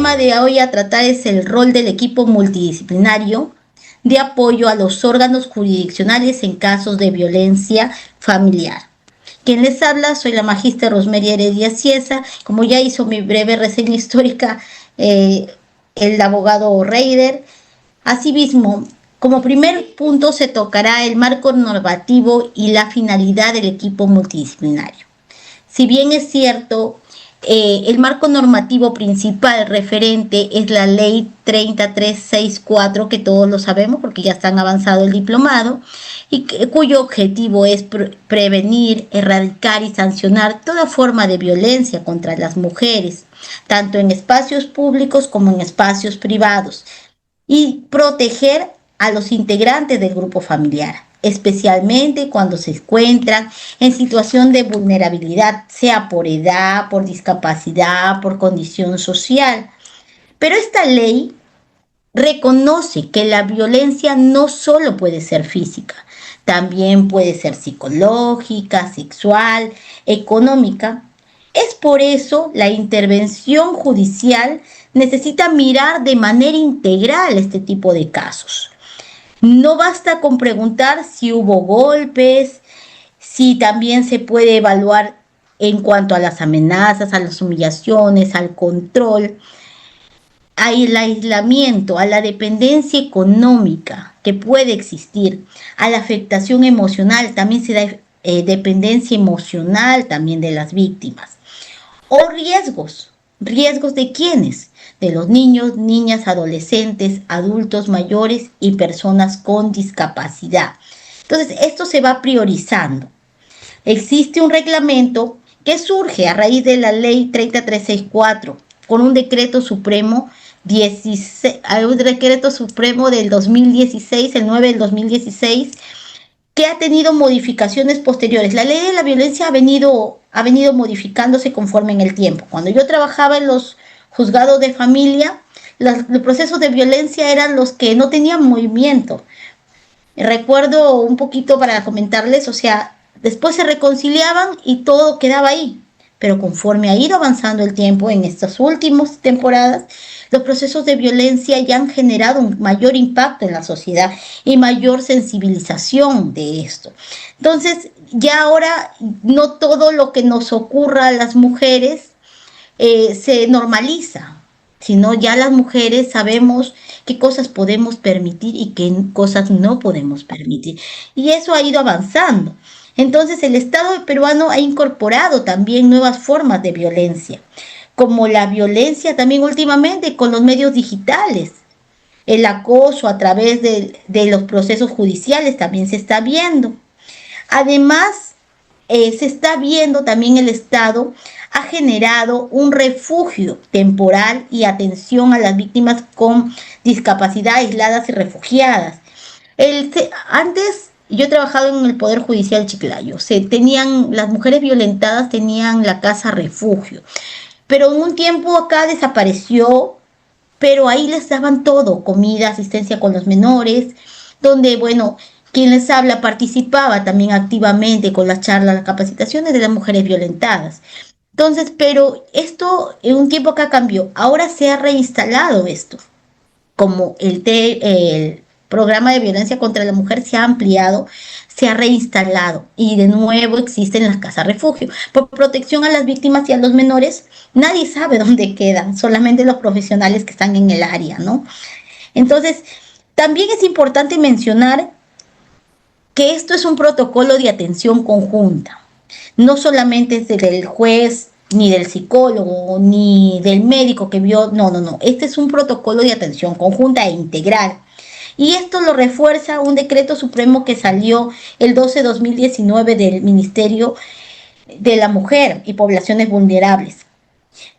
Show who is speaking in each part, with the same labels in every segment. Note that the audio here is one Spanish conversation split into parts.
Speaker 1: tema de hoy a tratar es el rol del equipo multidisciplinario de apoyo a los órganos jurisdiccionales en casos de violencia familiar. Quien les habla, soy la magíster Rosemary Heredia Ciesa. Como ya hizo mi breve reseña histórica el abogado Reider. Asimismo, como primer punto se tocará el marco normativo y la finalidad del equipo multidisciplinario. Si bien es cierto, el marco normativo principal referente es la ley 30364, que todos lo sabemos porque ya está avanzado el diplomado, y cuyo objetivo es prevenir, erradicar y sancionar toda forma de violencia contra las mujeres, tanto en espacios públicos como en espacios privados, y proteger a los integrantes del grupo familiar, especialmente cuando se encuentran en situación de vulnerabilidad, sea por edad, por discapacidad, por condición social. Pero esta ley reconoce que la violencia no solo puede ser física, también puede ser psicológica, sexual, económica. Es por eso la intervención judicial necesita mirar de manera integral este tipo de casos. No basta con preguntar si hubo golpes, si también se puede evaluar en cuanto a las amenazas, a las humillaciones, al control, al aislamiento, a la dependencia económica que puede existir, a la afectación emocional, también se da dependencia emocional también de las víctimas. O riesgos. ¿Riesgos de quiénes? De los niños, niñas, adolescentes, adultos mayores y personas con discapacidad. Entonces, esto se va priorizando. Existe un reglamento que surge a raíz de la ley 30364 con un decreto supremo del 2016, el 9 del 2016, que ha tenido modificaciones posteriores. La ley de la violencia ha venido modificándose conforme en el tiempo. Cuando yo trabajaba en los juzgados de familia, los procesos de violencia eran los que no tenían movimiento. Recuerdo un poquito para comentarles, o sea, después se reconciliaban y todo quedaba ahí. Pero conforme ha ido avanzando el tiempo en estas últimas temporadas, los procesos de violencia ya han generado un mayor impacto en la sociedad y mayor sensibilización de esto. Entonces, ya ahora no todo lo que nos ocurra a las mujeres se normaliza, sino ya las mujeres sabemos qué cosas podemos permitir y qué cosas no podemos permitir. Y eso ha ido avanzando. Entonces el Estado peruano ha incorporado también nuevas formas de violencia, como la violencia también últimamente con los medios digitales. El acoso a través de los procesos judiciales también se está viendo. Además, se está viendo también el Estado ha generado un refugio temporal y atención a las víctimas con discapacidad aisladas y refugiadas. Antes yo he trabajado en el Poder Judicial Chiclayo. Las mujeres violentadas tenían la casa refugio, pero en un tiempo acá desapareció, pero ahí les daban todo, comida, asistencia con los menores, donde, bueno, quien les habla participaba también activamente con las charlas, las capacitaciones de las mujeres violentadas. Entonces, pero esto en un tiempo acá cambió. Ahora se ha reinstalado esto, como el programa de violencia contra la mujer se ha ampliado, se ha reinstalado y de nuevo existen las casas refugio. Por protección a las víctimas y a los menores, nadie sabe dónde quedan, solamente los profesionales que están en el área, ¿no? Entonces, también es importante mencionar que esto es un protocolo de atención conjunta. No solamente es del juez, ni del psicólogo, ni del médico que vio, no. Este es un protocolo de atención conjunta e integral. Y esto lo refuerza un decreto supremo que salió el 12/2019 del Ministerio de la Mujer y Poblaciones Vulnerables,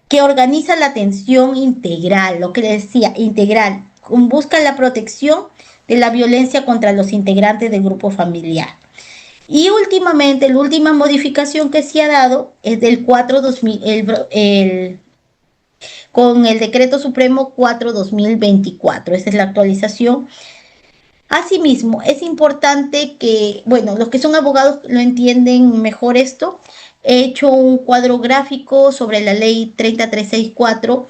Speaker 1: que organiza la atención integral, lo que les decía, integral, busca la protección de la violencia contra los integrantes del grupo familiar. Y últimamente, la última modificación que se ha dado es del 4/2000, con el Decreto Supremo 4/2024. Esa es la actualización. Asimismo, es importante que, bueno, los que son abogados lo entienden mejor esto. He hecho un cuadro gráfico sobre la ley 30364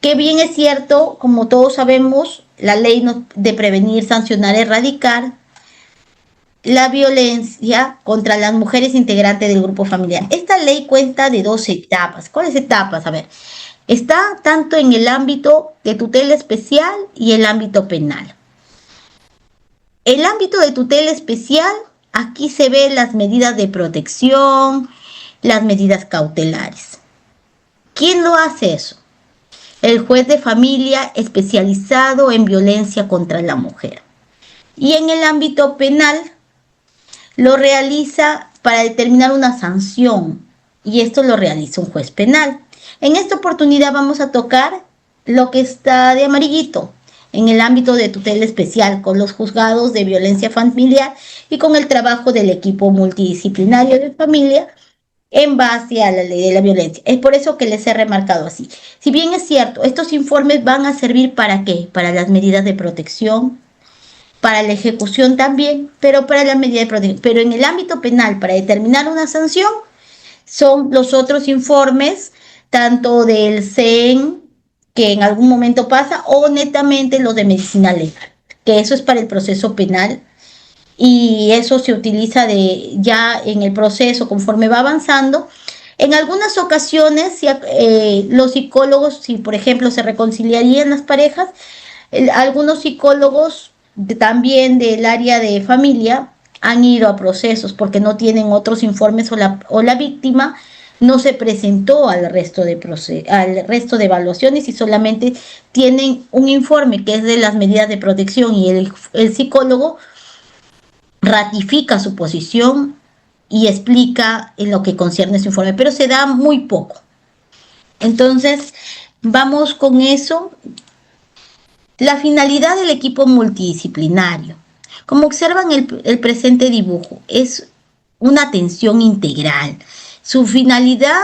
Speaker 1: Que bien es cierto, como todos sabemos, la ley de prevenir, sancionar, erradicar la violencia contra las mujeres integrantes del grupo familiar. Esta ley cuenta de dos etapas. ¿Cuáles etapas? A ver, está tanto en el ámbito de tutela especial y el ámbito penal. El ámbito de tutela especial, aquí se ven las medidas de protección, las medidas cautelares. ¿Quién lo hace eso? El juez de familia especializado en violencia contra la mujer. Y en el ámbito penal lo realiza para determinar una sanción, y esto lo realiza un juez penal. En esta oportunidad vamos a tocar lo que está de amarillito, en el ámbito de tutela especial, con los juzgados de violencia familiar y con el trabajo del equipo multidisciplinario de familia en base a la ley de la violencia. Es por eso que les he remarcado así. Si bien es cierto, estos informes van a servir ¿para qué? Para las medidas de protección, para la ejecución también, pero para la medida de protección. Pero en el ámbito penal, para determinar una sanción, son los otros informes, tanto del CEN, que en algún momento pasa, o netamente los de medicina legal, que eso es para el proceso penal, y eso se utiliza ya en el proceso conforme va avanzando. En algunas ocasiones, si, los psicólogos, si por ejemplo se reconciliarían las parejas, algunos psicólogos también del área de familia han ido a procesos porque no tienen otros informes, o la víctima no se presentó al resto de evaluaciones y solamente tienen un informe que es de las medidas de protección, y el psicólogo ratifica su posición y explica en lo que concierne su informe, pero se da muy poco. Entonces, vamos con eso. La finalidad del equipo multidisciplinario. Como observan el presente dibujo, es una atención integral. Su finalidad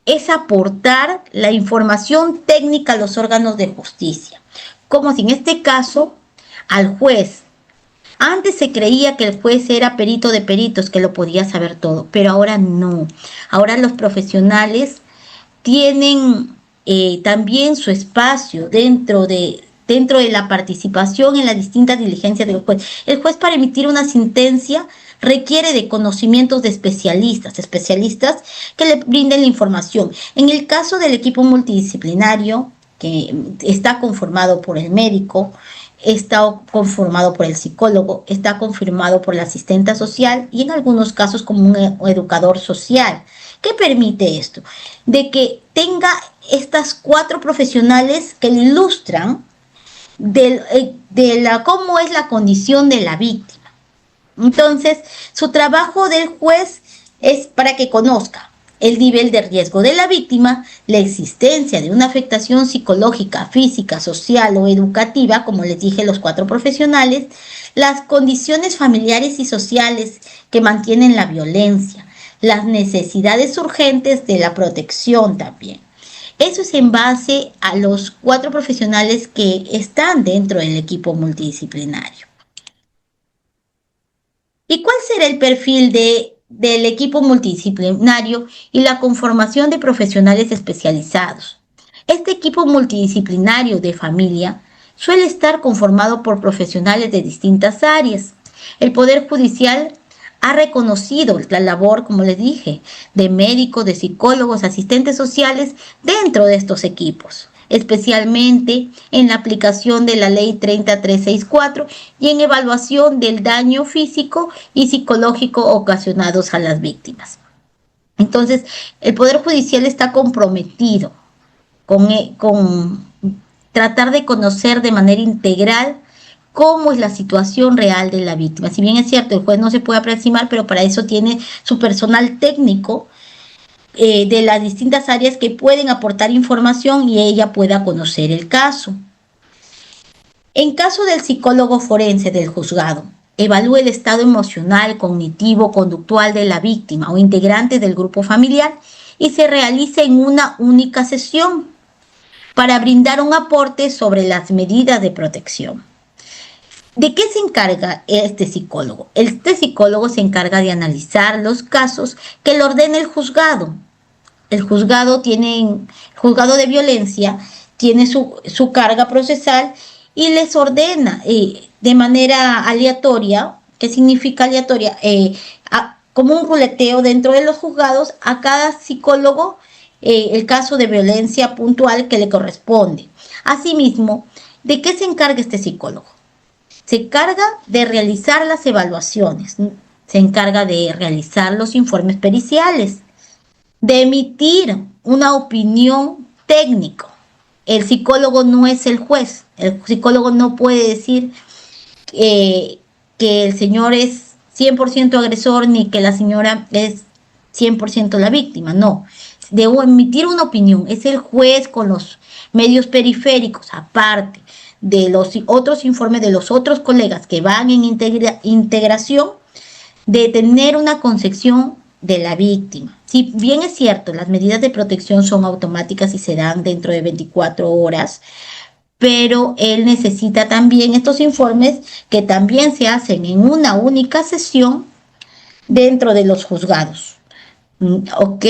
Speaker 1: es aportar la información técnica a los órganos de justicia, como si en este caso al juez. Antes se creía que el juez era perito de peritos, que lo podía saber todo, pero ahora no. Ahora los profesionales tienen también su espacio dentro de la participación en las distintas diligencias del juez. El juez, para emitir una sentencia, requiere de conocimientos de especialistas que le brinden la información. En el caso del equipo multidisciplinario, que está conformado por el médico, está conformado por el psicólogo, está confirmado por la asistente social y en algunos casos como un educador social. ¿Qué permite esto? De que tenga estas 4 profesionales que ilustran cómo es la condición de la víctima. Entonces, su trabajo del juez es para que conozca el nivel de riesgo de la víctima, la existencia de una afectación psicológica, física, social o educativa, como les dije, los 4 profesionales, las condiciones familiares y sociales que mantienen la violencia, las necesidades urgentes de la protección también. Eso es en base a los 4 profesionales que están dentro del equipo multidisciplinario. ¿Y cuál será el perfil del equipo multidisciplinario y la conformación de profesionales especializados? Este equipo multidisciplinario de familia suele estar conformado por profesionales de distintas áreas. El Poder Judicial ha reconocido la labor, como les dije, de médicos, de psicólogos, asistentes sociales dentro de estos equipos, especialmente en la aplicación de la Ley 30364 y en evaluación del daño físico y psicológico ocasionados a las víctimas. Entonces, el Poder Judicial está comprometido con tratar de conocer de manera integral cómo es la situación real de la víctima. Si bien es cierto, el juez no se puede aproximar, pero para eso tiene su personal técnico de las distintas áreas que pueden aportar información y ella pueda conocer el caso. En caso del psicólogo forense del juzgado, evalúa el estado emocional, cognitivo, conductual de la víctima o integrante del grupo familiar y se realiza en una única sesión para brindar un aporte sobre las medidas de protección. ¿De qué se encarga este psicólogo? Este psicólogo se encarga de analizar los casos que le ordena el juzgado, el juzgado de violencia tiene su carga procesal y les ordena de manera aleatoria. ¿Qué significa aleatoria? Como un ruleteo dentro de los juzgados a cada psicólogo el caso de violencia puntual que le corresponde. Asimismo, ¿de qué se encarga este psicólogo? Se encarga de realizar las evaluaciones, se encarga de realizar los informes periciales, de emitir una opinión técnica. El psicólogo no es el juez, el psicólogo no puede decir que el señor es 100% agresor ni que la señora es 100% la víctima, no. Debo emitir una opinión, es el juez con los medios periféricos, aparte de los otros informes de los otros colegas que van en integración, de tener una concepción de la víctima. Si bien es cierto, las medidas de protección son automáticas y se dan dentro de 24 horas, pero él necesita también estos informes que también se hacen en una única sesión dentro de los juzgados. ¿Ok?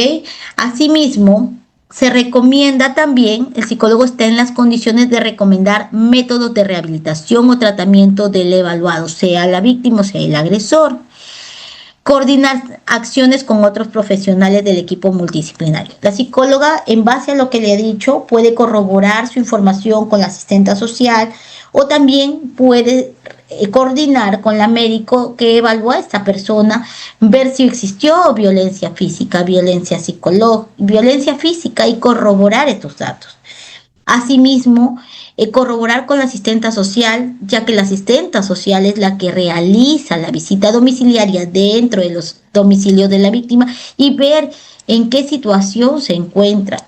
Speaker 1: Asimismo, se recomienda también, el psicólogo está en las condiciones de recomendar métodos de rehabilitación o tratamiento del evaluado, sea la víctima o sea el agresor. Coordinar acciones con otros profesionales del equipo multidisciplinario. La psicóloga, en base a lo que le he dicho, puede corroborar su información con la asistente social o también puede coordinar con la médico que evalúa a esta persona, ver si existió violencia física, violencia psicológica, violencia física y corroborar estos datos. Asimismo, corroborar con la asistenta social, ya que la asistenta social es la que realiza la visita domiciliaria dentro de los domicilios de la víctima y ver en qué situación se encuentra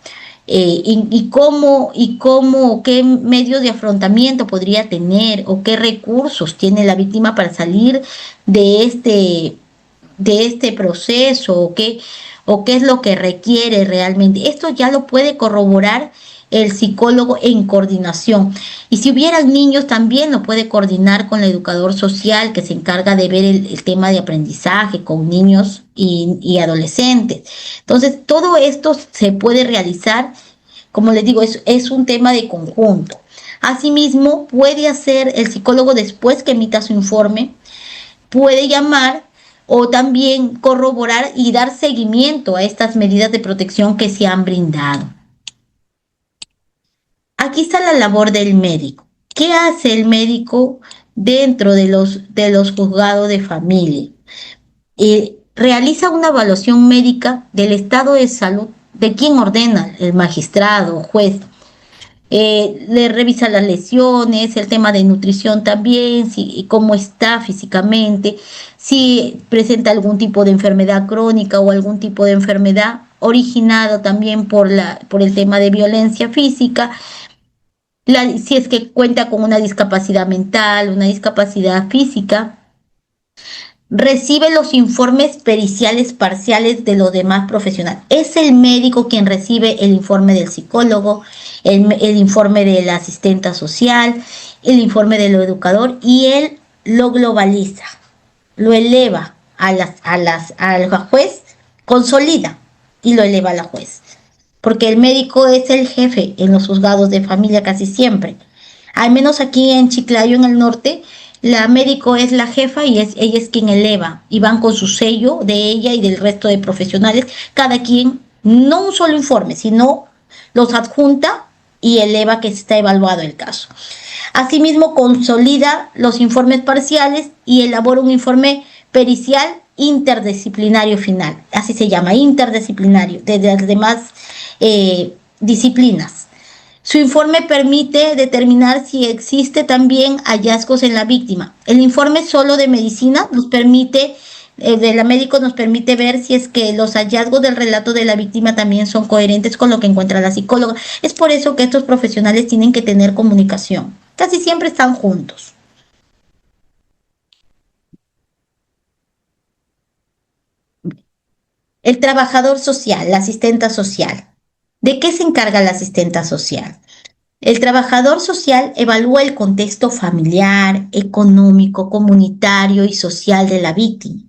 Speaker 1: qué medios de afrontamiento podría tener o qué recursos tiene la víctima para salir de este proceso o qué es lo que requiere realmente. Esto ya lo puede corroborar el psicólogo en coordinación. Y si hubieran niños, también lo puede coordinar con el educador social que se encarga de ver el tema de aprendizaje con niños y adolescentes. Entonces, todo esto se puede realizar, como les digo, es un tema de conjunto. Asimismo, puede hacer el psicólogo después que emita su informe, puede llamar o también corroborar y dar seguimiento a estas medidas de protección que se han brindado. Aquí está la labor del médico. ¿Qué hace el médico dentro de los juzgados de familia? Realiza una evaluación médica del estado de salud de quien ordena, el magistrado, juez. Le revisa las lesiones, el tema de nutrición también, cómo está físicamente, si presenta algún tipo de enfermedad crónica o algún tipo de enfermedad originado también por el tema de violencia física. Si es que cuenta con una discapacidad mental, una discapacidad física, recibe los informes periciales parciales de los demás profesionales. Es el médico quien recibe el informe del psicólogo, el informe de la asistenta social, el informe del educador y él lo globaliza, lo eleva al juez, consolida y lo eleva a la juez. Porque el médico es el jefe en los juzgados de familia casi siempre. Al menos aquí en Chiclayo, en el norte, la médico es la jefa y ella es quien eleva. Y van con su sello de ella y del resto de profesionales, cada quien, no un solo informe, sino los adjunta y eleva que está evaluado el caso. Asimismo, consolida los informes parciales y elabora un informe pericial interdisciplinario final. Así se llama, interdisciplinario, de las demás disciplinas. Su informe permite determinar si existe también hallazgos en la víctima. El informe solo de medicina nos permite, de la médico nos permite ver si es que los hallazgos del relato de la víctima también son coherentes con lo que encuentra la psicóloga. Es por eso que estos profesionales tienen que tener comunicación. Casi siempre están juntos. El trabajador social, la asistenta social. ¿De qué se encarga la asistenta social? El trabajador social evalúa el contexto familiar, económico, comunitario y social de la víctima.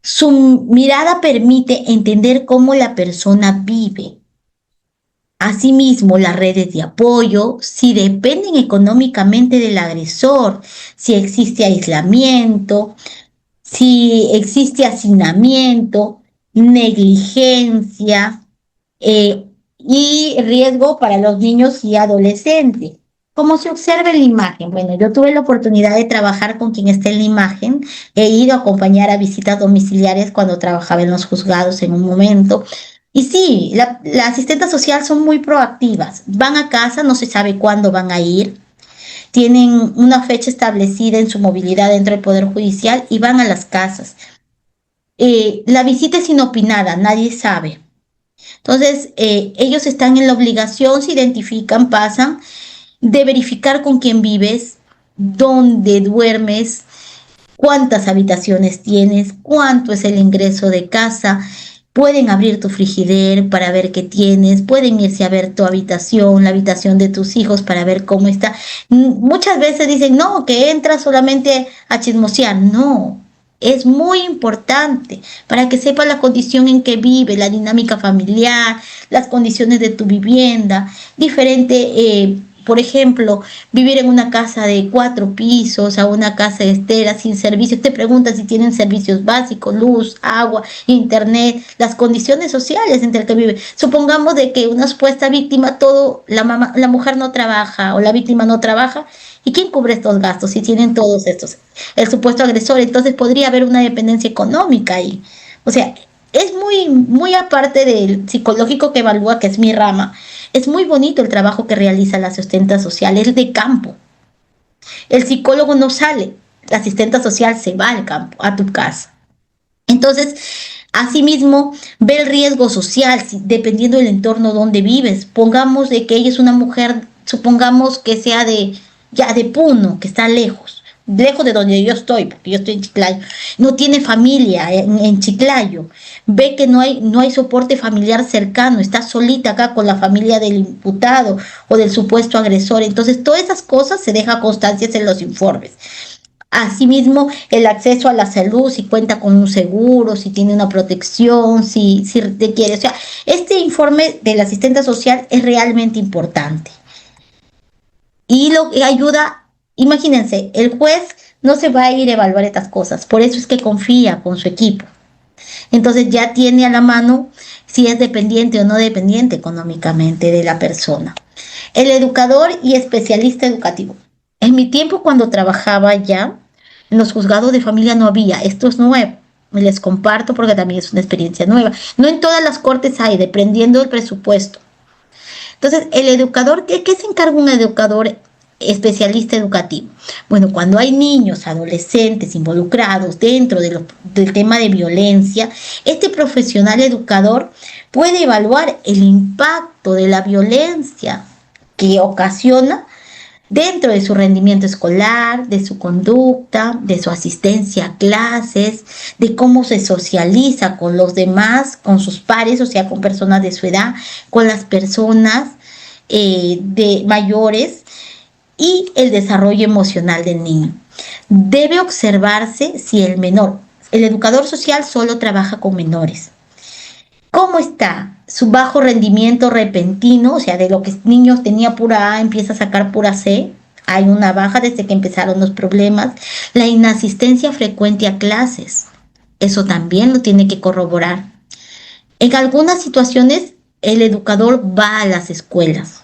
Speaker 1: Su mirada permite entender cómo la persona vive. Asimismo, las redes de apoyo, si dependen económicamente del agresor, si existe aislamiento, si existe hacinamiento, negligencia y riesgo para los niños y adolescentes. ¿Cómo se observa en la imagen? Bueno, yo tuve la oportunidad de trabajar con quien está en la imagen. He ido a acompañar a visitas domiciliarias cuando trabajaba en los juzgados en un momento. Y sí, la asistente social son muy proactivas. Van a casa, no se sabe cuándo van a ir, tienen una fecha establecida en su movilidad dentro del Poder Judicial y van a las casas. La visita es inopinada, nadie sabe. Entonces, ellos están en la obligación, se identifican, pasan, de verificar con quién vives, dónde duermes, cuántas habitaciones tienes, cuánto es el ingreso de casa. Pueden abrir tu frigider para ver qué tienes, pueden irse a ver tu habitación, la habitación de tus hijos para ver cómo está. Muchas veces dicen, no, que entras solamente a chismosear. No, es muy importante para que sepa la condición en que vive, la dinámica familiar, las condiciones de tu vivienda, diferente, por ejemplo, vivir en una casa de 4 pisos, a una casa de estera sin servicios. Te preguntan si tienen servicios básicos, luz, agua, internet, las condiciones sociales entre las que vive. Supongamos de que una supuesta víctima, la mujer no trabaja o la víctima no trabaja. ¿Y quién cubre estos gastos si tienen todos estos? El supuesto agresor. Entonces podría haber una dependencia económica ahí. O sea, es muy aparte del psicológico que evalúa, que es mi rama. Es muy bonito el trabajo que realiza la asistente social, es de campo. El psicólogo no sale, la asistente social se va al campo, a tu casa. Entonces, asimismo, ve el riesgo social, dependiendo del entorno donde vives. Pongamos de que ella es una mujer, supongamos que sea de Puno, que está lejos de donde yo estoy, porque yo estoy en Chiclayo, no tiene familia en Chiclayo, ve que no hay soporte familiar cercano, está solita acá con la familia del imputado o del supuesto agresor. Entonces, todas esas cosas se deja constancias en los informes. Asimismo, el acceso a la salud, si cuenta con un seguro, si tiene una protección, si requiere. O sea, este informe del asistente social es realmente importante. Y lo que ayuda, imagínense, el juez no se va a ir a evaluar estas cosas, por eso es que confía con su equipo. Entonces ya tiene a la mano si es dependiente o no dependiente económicamente de la persona. El educador y especialista educativo. En mi tiempo cuando trabajaba ya, en los juzgados de familia no había, esto es nuevo. Les comparto porque también es una experiencia nueva. No en todas las cortes hay, dependiendo del presupuesto. Entonces, el educador, ¿qué se encarga un educador especialista educativo? Bueno, cuando hay niños, adolescentes involucrados dentro del tema de violencia, este profesional educador puede evaluar el impacto de la violencia que ocasiona dentro de su rendimiento escolar, de su conducta, de su asistencia a clases, de cómo se socializa con los demás, con sus pares, o sea, con personas de su edad, con las personas de mayores y el desarrollo emocional del niño. Debe observarse si el educador social solo trabaja con menores. ¿Cómo está su bajo rendimiento repentino? O sea, de lo que niños tenía pura A, empieza a sacar pura C. Hay una baja desde que empezaron los problemas. La inasistencia frecuente a clases. Eso también lo tiene que corroborar. En algunas situaciones, el educador va a las escuelas.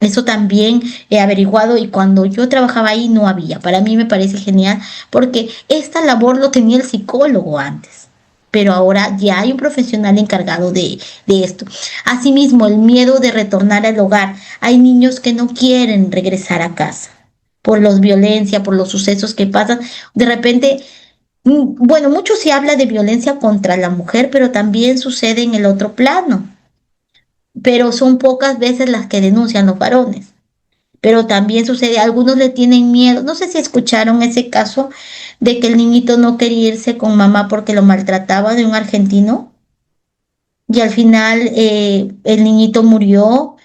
Speaker 1: Eso también he averiguado y cuando yo trabajaba ahí no había. Para mí me parece genial porque esta labor lo tenía el psicólogo antes, pero ahora ya hay un profesional encargado de esto. Asimismo, el miedo de retornar al hogar. Hay niños que no quieren regresar a casa por la violencia, por los sucesos que pasan. De repente, bueno, mucho se habla de violencia contra la mujer, pero también sucede en el otro plano. Pero son pocas veces las que denuncian los varones. Pero también sucede, algunos le tienen miedo. No sé si escucharon ese caso de que el niñito no quería irse con mamá porque lo maltrataba, de un argentino, y al final el niñito murió.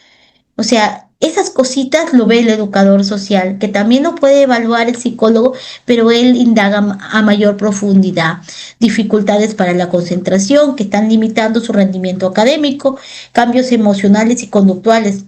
Speaker 1: O sea, esas cositas lo ve el educador social, que también lo puede evaluar el psicólogo, pero él indaga a mayor profundidad. Dificultades para la concentración que están limitando su rendimiento académico, cambios emocionales y conductuales.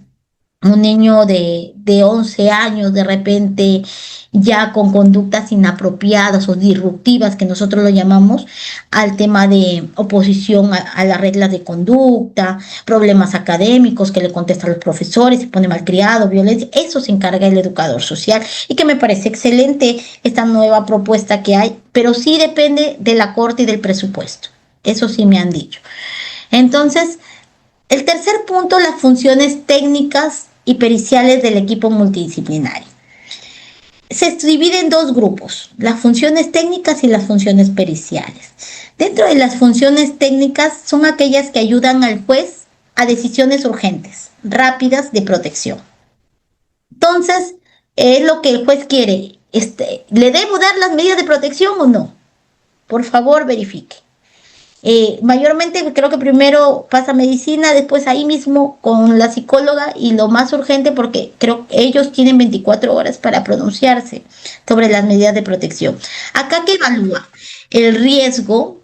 Speaker 1: Un niño de 11 años de repente ya con conductas inapropiadas o disruptivas, que nosotros lo llamamos, al tema de oposición a las reglas de conducta, problemas académicos que le contestan los profesores, se pone malcriado, violencia, eso se encarga el educador social y que me parece excelente esta nueva propuesta que hay, pero sí depende de la corte y del presupuesto, eso sí me han dicho. Entonces, el tercer punto, las funciones técnicas y periciales del equipo multidisciplinario. Se divide en dos grupos, las funciones técnicas y las funciones periciales. Dentro de las funciones técnicas son aquellas que ayudan al juez a decisiones urgentes, rápidas de protección. Entonces, es lo que el juez quiere. ¿Le debo dar las medidas de protección o no? Por favor, verifique. Mayormente creo que primero pasa medicina, después ahí mismo con la psicóloga y lo más urgente porque creo que ellos tienen 24 horas para pronunciarse sobre las medidas de protección. Acá que evalúa el riesgo,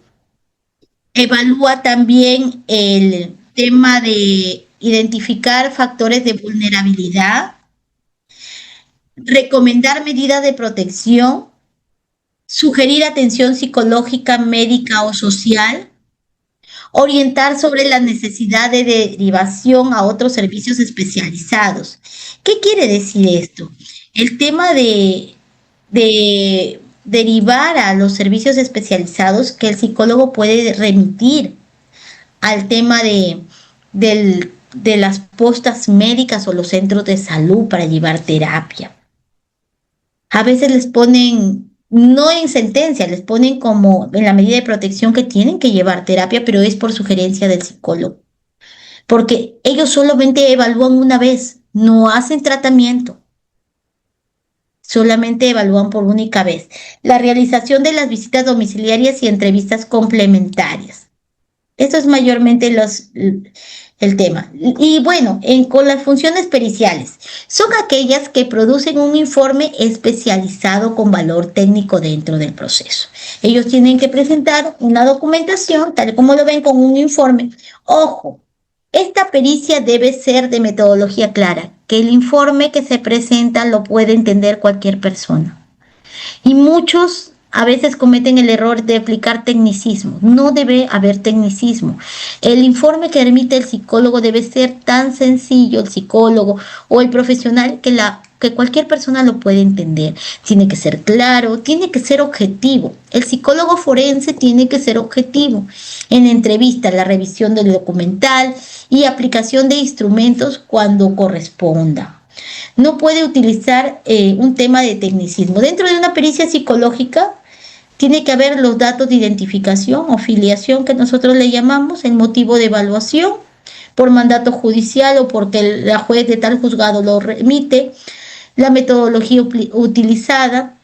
Speaker 1: evalúa también el tema de identificar factores de vulnerabilidad, recomendar medidas de protección, sugerir atención psicológica, médica o social, orientar sobre la necesidad de derivación a otros servicios especializados. ¿Qué quiere decir esto? El tema de derivar a los servicios especializados que el psicólogo puede remitir al tema de las postas médicas o los centros de salud para llevar terapia. A veces les ponen, no en sentencia, les ponen como en la medida de protección que tienen que llevar terapia, pero es por sugerencia del psicólogo. Porque ellos solamente evalúan una vez, no hacen tratamiento. Solamente evalúan por única vez. La realización de las visitas domiciliarias y entrevistas complementarias. Esto es mayormente el tema. Y bueno, con las funciones periciales, son aquellas que producen un informe especializado con valor técnico dentro del proceso. Ellos tienen que presentar una documentación, tal como lo ven con un informe. Ojo, esta pericia debe ser de metodología clara, que el informe que se presenta lo puede entender cualquier persona. Y muchos a veces cometen el error de aplicar tecnicismo. No debe haber tecnicismo. El informe que emite el psicólogo debe ser tan sencillo, el psicólogo o el profesional, que cualquier persona lo puede entender. Tiene que ser claro, tiene que ser objetivo. El psicólogo forense tiene que ser objetivo. En entrevista, la revisión del documental y aplicación de instrumentos cuando corresponda. No puede utilizar un tema de tecnicismo. Dentro de una pericia psicológica tiene que haber los datos de identificación o filiación que nosotros le llamamos, el motivo de evaluación por mandato judicial o porque la juez de tal juzgado lo remite, la metodología utilizada,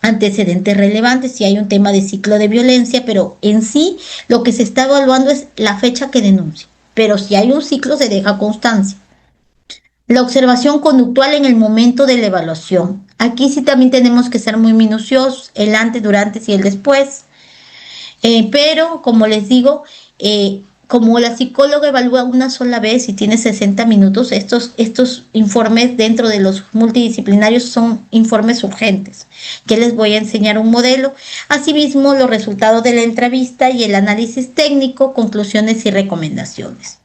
Speaker 1: antecedentes relevantes, si hay un tema de ciclo de violencia, pero en sí lo que se está evaluando es la fecha que denuncia. Pero si hay un ciclo se deja constancia. La observación conductual en el momento de la evaluación. Aquí sí también tenemos que ser muy minuciosos, el antes, durante y el después. Pero, como les digo, como la psicóloga evalúa una sola vez y tiene 60 minutos, estos informes dentro de los multidisciplinarios son informes urgentes, que les voy a enseñar un modelo. Asimismo, los resultados de la entrevista y el análisis técnico, conclusiones y recomendaciones.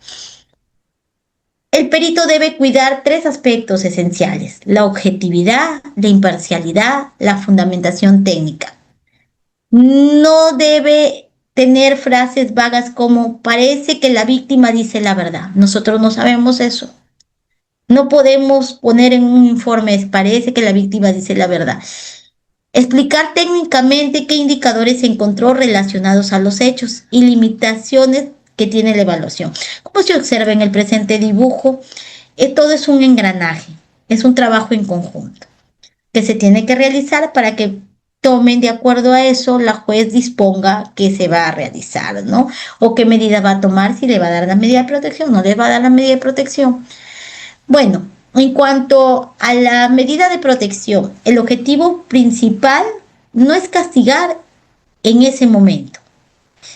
Speaker 1: El perito debe cuidar 3 aspectos esenciales: la objetividad, la imparcialidad, la fundamentación técnica. No debe tener frases vagas como parece que la víctima dice la verdad. Nosotros no sabemos eso. No podemos poner en un informe parece que la víctima dice la verdad. Explicar técnicamente qué indicadores se encontró relacionados a los hechos y limitaciones que tiene la evaluación. Como se observa en el presente dibujo, todo es un engranaje, es un trabajo en conjunto que se tiene que realizar para que tomen de acuerdo a eso, la juez disponga qué se va a realizar, ¿no? O qué medida va a tomar, si le va a dar la medida de protección, no le va a dar la medida de protección. Bueno, En cuanto a la medida de protección, el objetivo principal no es castigar en ese momento,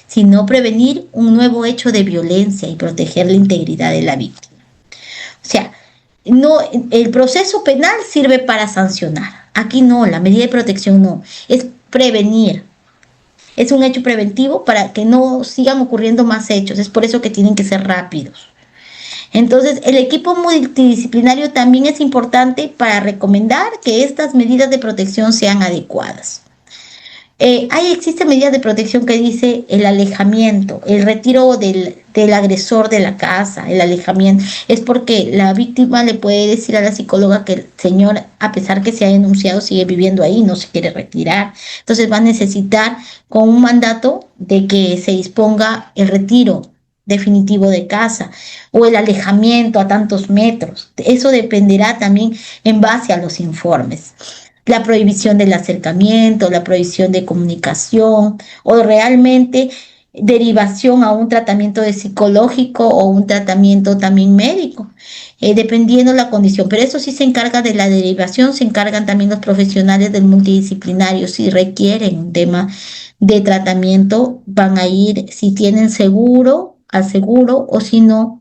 Speaker 1: sino prevenir un nuevo hecho de violencia y proteger la integridad de la víctima. O sea, no, el proceso penal sirve para sancionar. Aquí no, la medida de protección no, es prevenir. Es un hecho preventivo para que no sigan ocurriendo más hechos. Es por eso que tienen que ser rápidos. Entonces, el equipo multidisciplinario también es importante para recomendar que estas medidas de protección sean adecuadas. Existen medidas de protección que dice el alejamiento, el retiro del agresor de la casa, el alejamiento. Es porque la víctima le puede decir a la psicóloga que el señor, a pesar que se ha denunciado, sigue viviendo ahí, no se quiere retirar. Entonces va a necesitar con un mandato de que se disponga el retiro definitivo de casa o el alejamiento a tantos metros. Eso dependerá también en base a los informes. La prohibición del acercamiento, la prohibición de comunicación o realmente derivación a un tratamiento de psicológico o un tratamiento también médico, dependiendo la condición. Pero eso sí se encarga de la derivación, se encargan también los profesionales del multidisciplinario. Si requieren un tema de tratamiento, van a ir, si tienen seguro, al seguro o si no,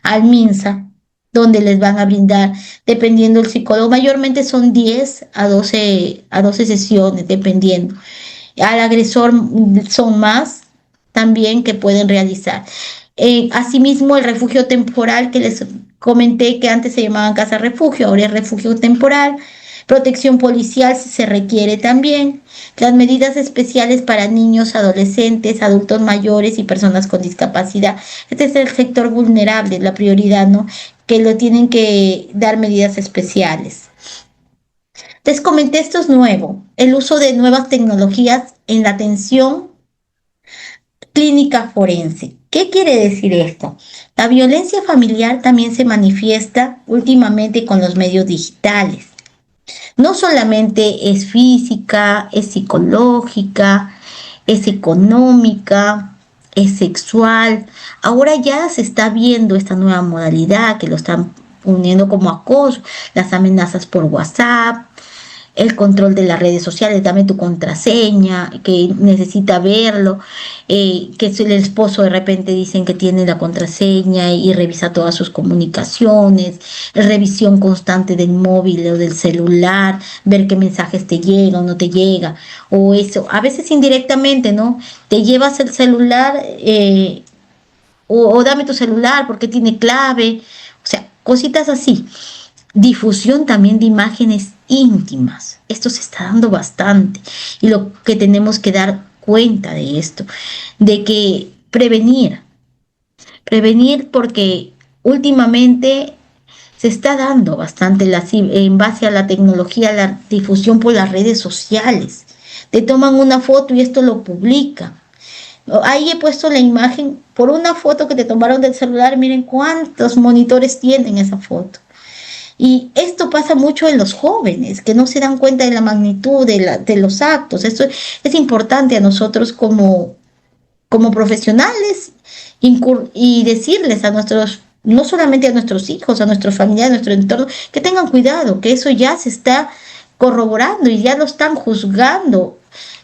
Speaker 1: al MINSA, donde les van a brindar, dependiendo del psicólogo, mayormente son 10 a 12 sesiones, dependiendo. Al agresor son más también que pueden realizar. Asimismo, el refugio temporal que les comenté que antes se llamaban casa refugio, ahora es refugio temporal. Protección policial si se requiere también. Las medidas especiales para niños, adolescentes, adultos mayores y personas con discapacidad. Este es el sector vulnerable, la prioridad, ¿no? Que lo tienen que dar medidas especiales. Les comenté, esto es nuevo, el uso de nuevas tecnologías en la atención clínica forense. ¿Qué quiere decir esto? La violencia familiar también se manifiesta últimamente con los medios digitales. No solamente es física, es psicológica, es económica, es sexual. Ahora ya se está viendo esta nueva modalidad que lo están uniendo como acoso, las amenazas por WhatsApp, el control de las redes sociales, dame tu contraseña, que necesita verlo, que el esposo de repente dicen que tiene la contraseña y revisa todas sus comunicaciones, revisión constante del móvil o del celular, ver qué mensajes te llegan o no te llega, o eso, a veces indirectamente, ¿no? Te llevas el celular o dame tu celular porque tiene clave, o sea, cositas así. Difusión también de imágenes íntimas. Esto se está dando bastante y lo que tenemos que dar cuenta de esto, de que prevenir porque últimamente se está dando bastante en base a la tecnología, la difusión por las redes sociales. Te toman una foto y esto lo publican. Ahí he puesto la imagen por una foto que te tomaron del celular. Miren cuántos monitores tienen esa foto. Y esto pasa mucho en los jóvenes, que no se dan cuenta de la magnitud de los actos. Esto es importante a nosotros como profesionales y decirles a nuestros, no solamente a nuestros hijos, a nuestros familiares, a nuestro entorno, que tengan cuidado, que eso ya se está corroborando y ya lo están juzgando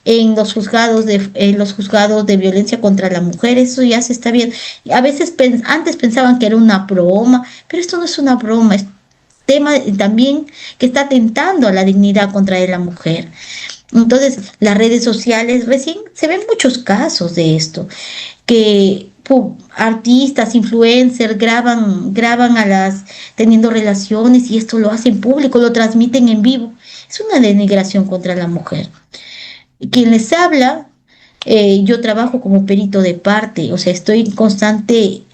Speaker 1: en los juzgados de violencia contra la mujer. Eso ya se está viendo. A veces antes pensaban que era una broma, pero esto no es una broma, es tema también que está atentando a la dignidad contra la mujer. Entonces, las redes sociales, recién se ven muchos casos de esto, que artistas, influencers graban teniendo relaciones y esto lo hacen público, lo transmiten en vivo. Es una denigración contra la mujer. Quien les habla, yo trabajo como perito de parte, o sea, estoy en constante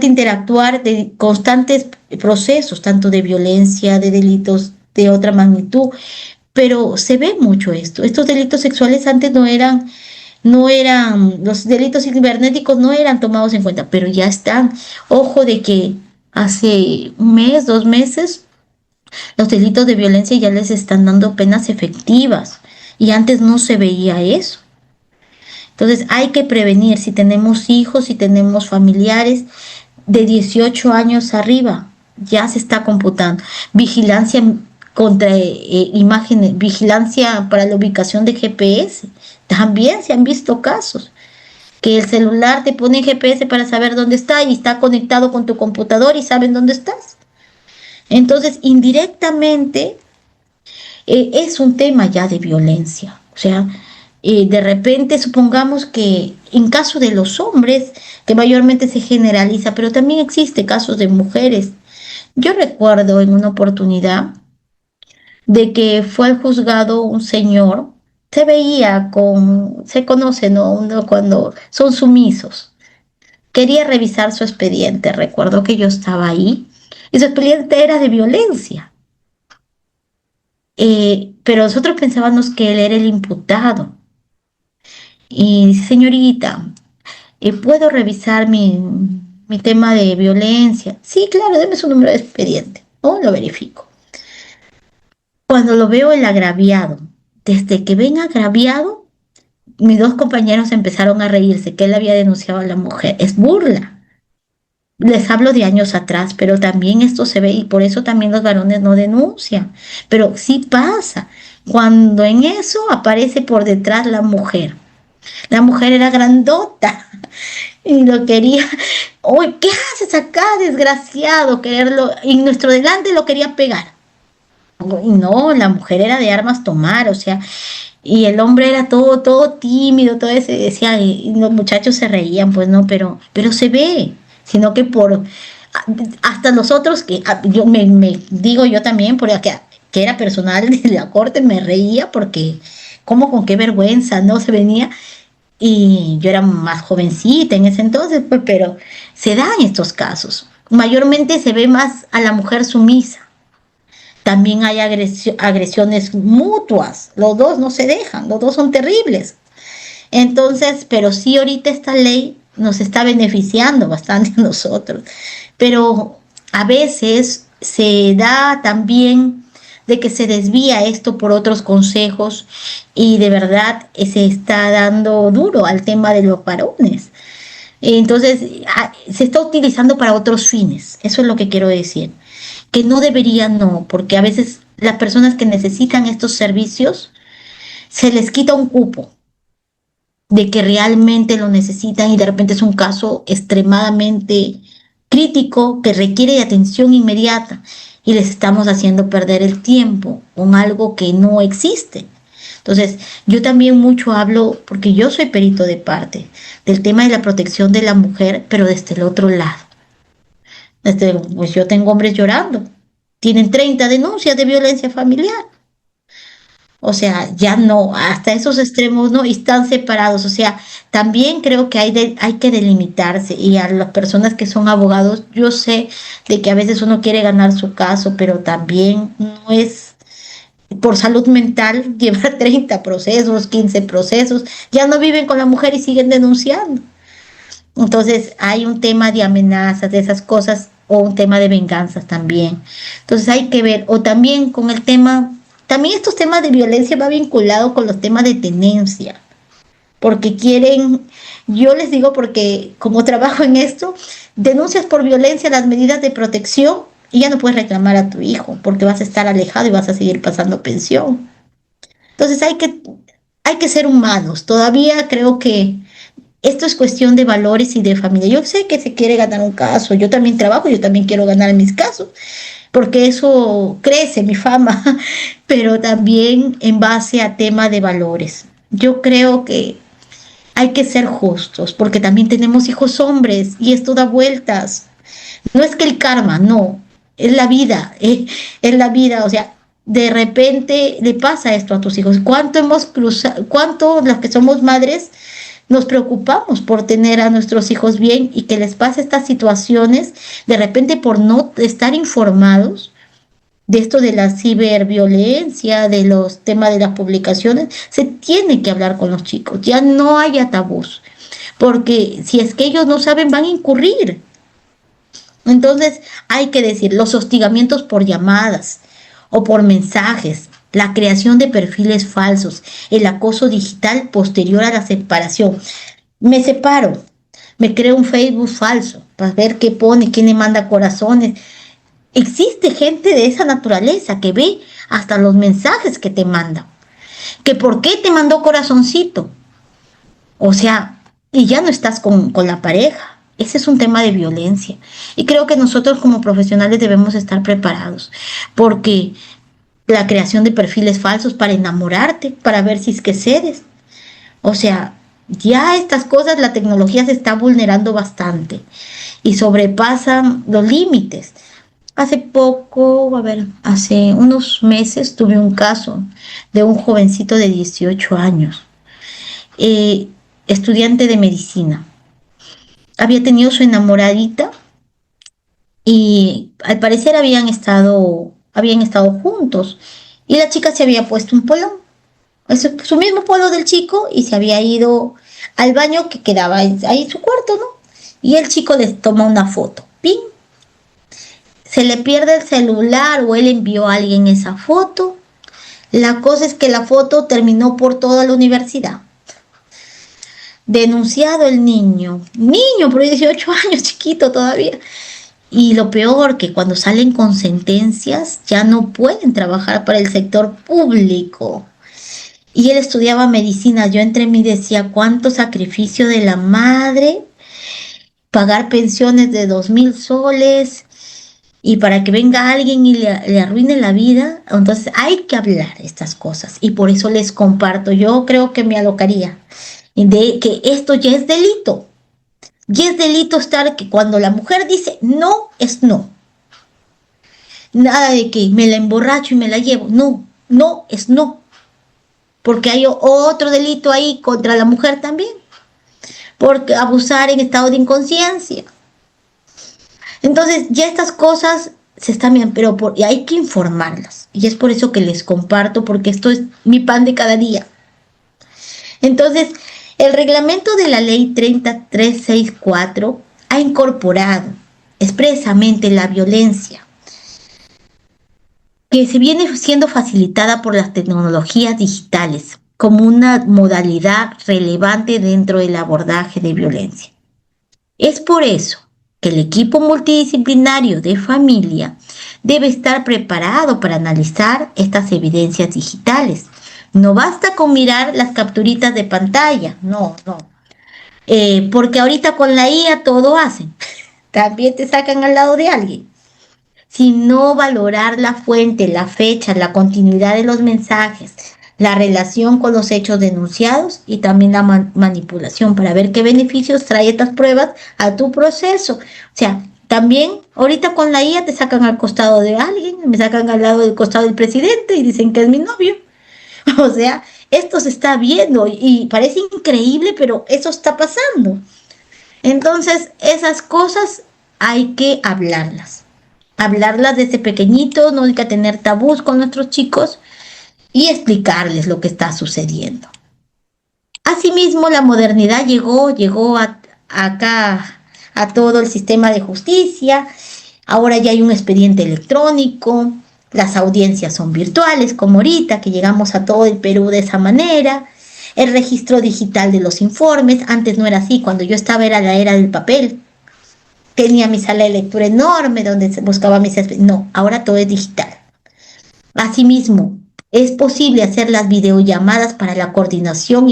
Speaker 1: interactuar de constantes procesos, tanto de violencia, de delitos de otra magnitud, pero se ve mucho esto. Estos delitos sexuales antes los delitos cibernéticos no eran tomados en cuenta, pero ya están. Ojo de que hace un mes, 2 meses, los delitos de violencia ya les están dando penas efectivas y antes no se veía eso. Entonces hay que prevenir si tenemos hijos, si tenemos familiares de 18 años arriba. ya se está computando. Vigilancia contra imágenes, vigilancia para la ubicación de GPS. También se han visto casos que el celular te pone en GPS para saber dónde está y está conectado con tu computador y saben dónde estás. Entonces, indirectamente, es un tema ya de violencia. O sea, de repente supongamos que en caso de los hombres, que mayormente se generaliza, pero también existe casos de mujeres. Yo recuerdo en una oportunidad de que fue al juzgado un señor, se veía con, se conoce, ¿no? Uno cuando son sumisos. Quería revisar su expediente, recuerdo que yo estaba ahí, y su expediente era de violencia. Pero nosotros pensábamos que él era el imputado. Y dice, señorita, ¿puedo revisar mi tema de violencia? Sí, claro, deme su número de expediente. Oh, lo verifico. Cuando lo veo el agraviado, desde que ven agraviado, mis dos compañeros empezaron a reírse, que él había denunciado a la mujer. Es burla. Les hablo de años atrás, pero también esto se ve y por eso también los varones no denuncian. Pero sí pasa. Cuando en eso aparece por detrás la mujer. La mujer era grandota y lo quería. Oye, ¿qué haces acá, desgraciado? Quererlo. Y nuestro delante lo quería pegar. Y no, la mujer era de armas tomar, o sea, y el hombre era todo tímido, todo ese, decía, y los muchachos se reían, pues no, pero se ve, sino que por, hasta nosotros, que yo me digo yo también, porque que era personal de la corte, me reía porque, ¿cómo con qué vergüenza, no? Se venía, y yo era más jovencita en ese entonces, pues, pero se dan estos casos. Mayormente se ve más a la mujer sumisa. También hay agresiones mutuas, los dos no se dejan, los dos son terribles. Entonces, pero sí ahorita esta ley nos está beneficiando bastante a nosotros, pero a veces se da también de que se desvía esto por otros consejos y de verdad se está dando duro al tema de los varones. Entonces, se está utilizando para otros fines, eso es lo que quiero decir, que no deberían, no, porque a veces las personas que necesitan estos servicios se les quita un cupo de que realmente lo necesitan y de repente es un caso extremadamente crítico que requiere de atención inmediata y les estamos haciendo perder el tiempo con algo que no existe. Entonces, yo también mucho hablo, porque yo soy perito de parte, del tema de la protección de la mujer, pero desde el otro lado. Pues yo tengo hombres llorando, tienen 30 denuncias de violencia familiar. O sea, ya no, hasta esos extremos no, y están separados. O sea, también creo que hay que delimitarse. Y a las personas que son abogados, yo sé de que a veces uno quiere ganar su caso, pero también no es por salud mental llevar 30 procesos, 15 procesos. Ya no viven con la mujer y siguen denunciando. Entonces hay un tema de amenazas, de esas cosas, o un tema de venganzas también. Entonces hay que ver, o también con el tema, también estos temas de violencia va vinculado con los temas de tenencia, porque quieren, yo les digo porque como trabajo en esto, denuncias por violencia las medidas de protección y ya no puedes reclamar a tu hijo, porque vas a estar alejado y vas a seguir pasando pensión. Entonces hay que ser humanos, todavía creo que esto es cuestión de valores y de familia. Yo sé que se quiere ganar un caso, yo también trabajo, yo también quiero ganar mis casos, porque eso crece mi fama, pero también en base a tema de valores. Yo creo que hay que ser justos, porque también tenemos hijos hombres y esto da vueltas. No es que el karma, no, es la vida, es la vida, o sea, de repente le pasa esto a tus hijos. ¿Cuánto hemos cruzado, cuánto los que somos madres nos preocupamos por tener a nuestros hijos bien y que les pase estas situaciones de repente por no estar informados de esto de la ciberviolencia, de los temas de las publicaciones? Se tiene que hablar con los chicos, ya no haya tabús, porque si es que ellos no saben van a incurrir. Entonces hay que decir, los hostigamientos por llamadas o por mensajes, la creación de perfiles falsos, el acoso digital posterior a la separación. Me separo, me creo un Facebook falso para ver qué pone, quién le manda corazones. Existe gente de esa naturaleza que ve hasta los mensajes que te manda. Que por qué te mandó corazoncito. O sea, y ya no estás con la pareja. Ese es un tema de violencia. Y creo que nosotros como profesionales debemos estar preparados. Porque la creación de perfiles falsos para enamorarte, para ver si es que cedes. O sea, ya estas cosas, la tecnología se está vulnerando bastante y sobrepasan los límites. Hace poco, a ver, hace unos meses tuve un caso de un jovencito de 18 años, eh, estudiante de medicina. Había tenido su enamoradita y al parecer habían estado juntos y la chica se había puesto un polón, su mismo polo del chico, y se había ido al baño que quedaba ahí en su cuarto, ¿no? Y el chico les toma una foto. ¡Ping! Se le pierde el celular o él envió a alguien esa foto. La cosa es que la foto terminó por toda la universidad. Denunciado el niño por 18 años, chiquito todavía. Y lo peor, que cuando salen con sentencias ya no pueden trabajar para el sector público. Y él estudiaba medicina. Yo entre mí decía, cuánto sacrificio de la madre, pagar pensiones de 2.000 soles y para que venga alguien y le arruine la vida. Entonces hay que hablar estas cosas y por eso les comparto. Yo creo que me alocaría de que esto ya es delito. Ya es delito estar que cuando la mujer dice no, es no. Nada de que me la emborracho y me la llevo. No, no es no. Porque hay otro delito ahí contra la mujer también, porque abusar en estado de inconsciencia. Entonces ya estas cosas se están viendo, pero y hay que informarlas. Y es por eso que les comparto, porque esto es mi pan de cada día. Entonces, el reglamento de la ley 30364 ha incorporado expresamente la violencia que se viene siendo facilitada por las tecnologías digitales como una modalidad relevante dentro del abordaje de violencia. Es por eso que el equipo multidisciplinario de familia debe estar preparado para analizar estas evidencias digitales. No basta con mirar las capturitas de pantalla, no. Porque ahorita con la IA todo hacen. También te sacan al lado de alguien, sino valorar la fuente, la fecha, la continuidad de los mensajes, la relación con los hechos denunciados y también la manipulación para ver qué beneficios trae estas pruebas a tu proceso. O sea, también ahorita con la IA te sacan al costado de alguien, me sacan al lado del costado del presidente y dicen que es mi novio. O sea, esto se está viendo y parece increíble, pero eso está pasando. Entonces, esas cosas hay que hablarlas desde pequeñitos, no hay que tener tabús con nuestros chicos y explicarles lo que está sucediendo. Asimismo, la modernidad llegó acá a todo el sistema de justicia. Ahora ya hay un expediente electrónico, las audiencias son virtuales, como ahorita que llegamos a todo el Perú de esa manera. El registro digital de los informes, antes no era así, cuando yo estaba era la era del papel. Tenía mi sala de lectura enorme donde buscaba mis... No, ahora todo es digital. Asimismo, es posible hacer las videollamadas para la coordinación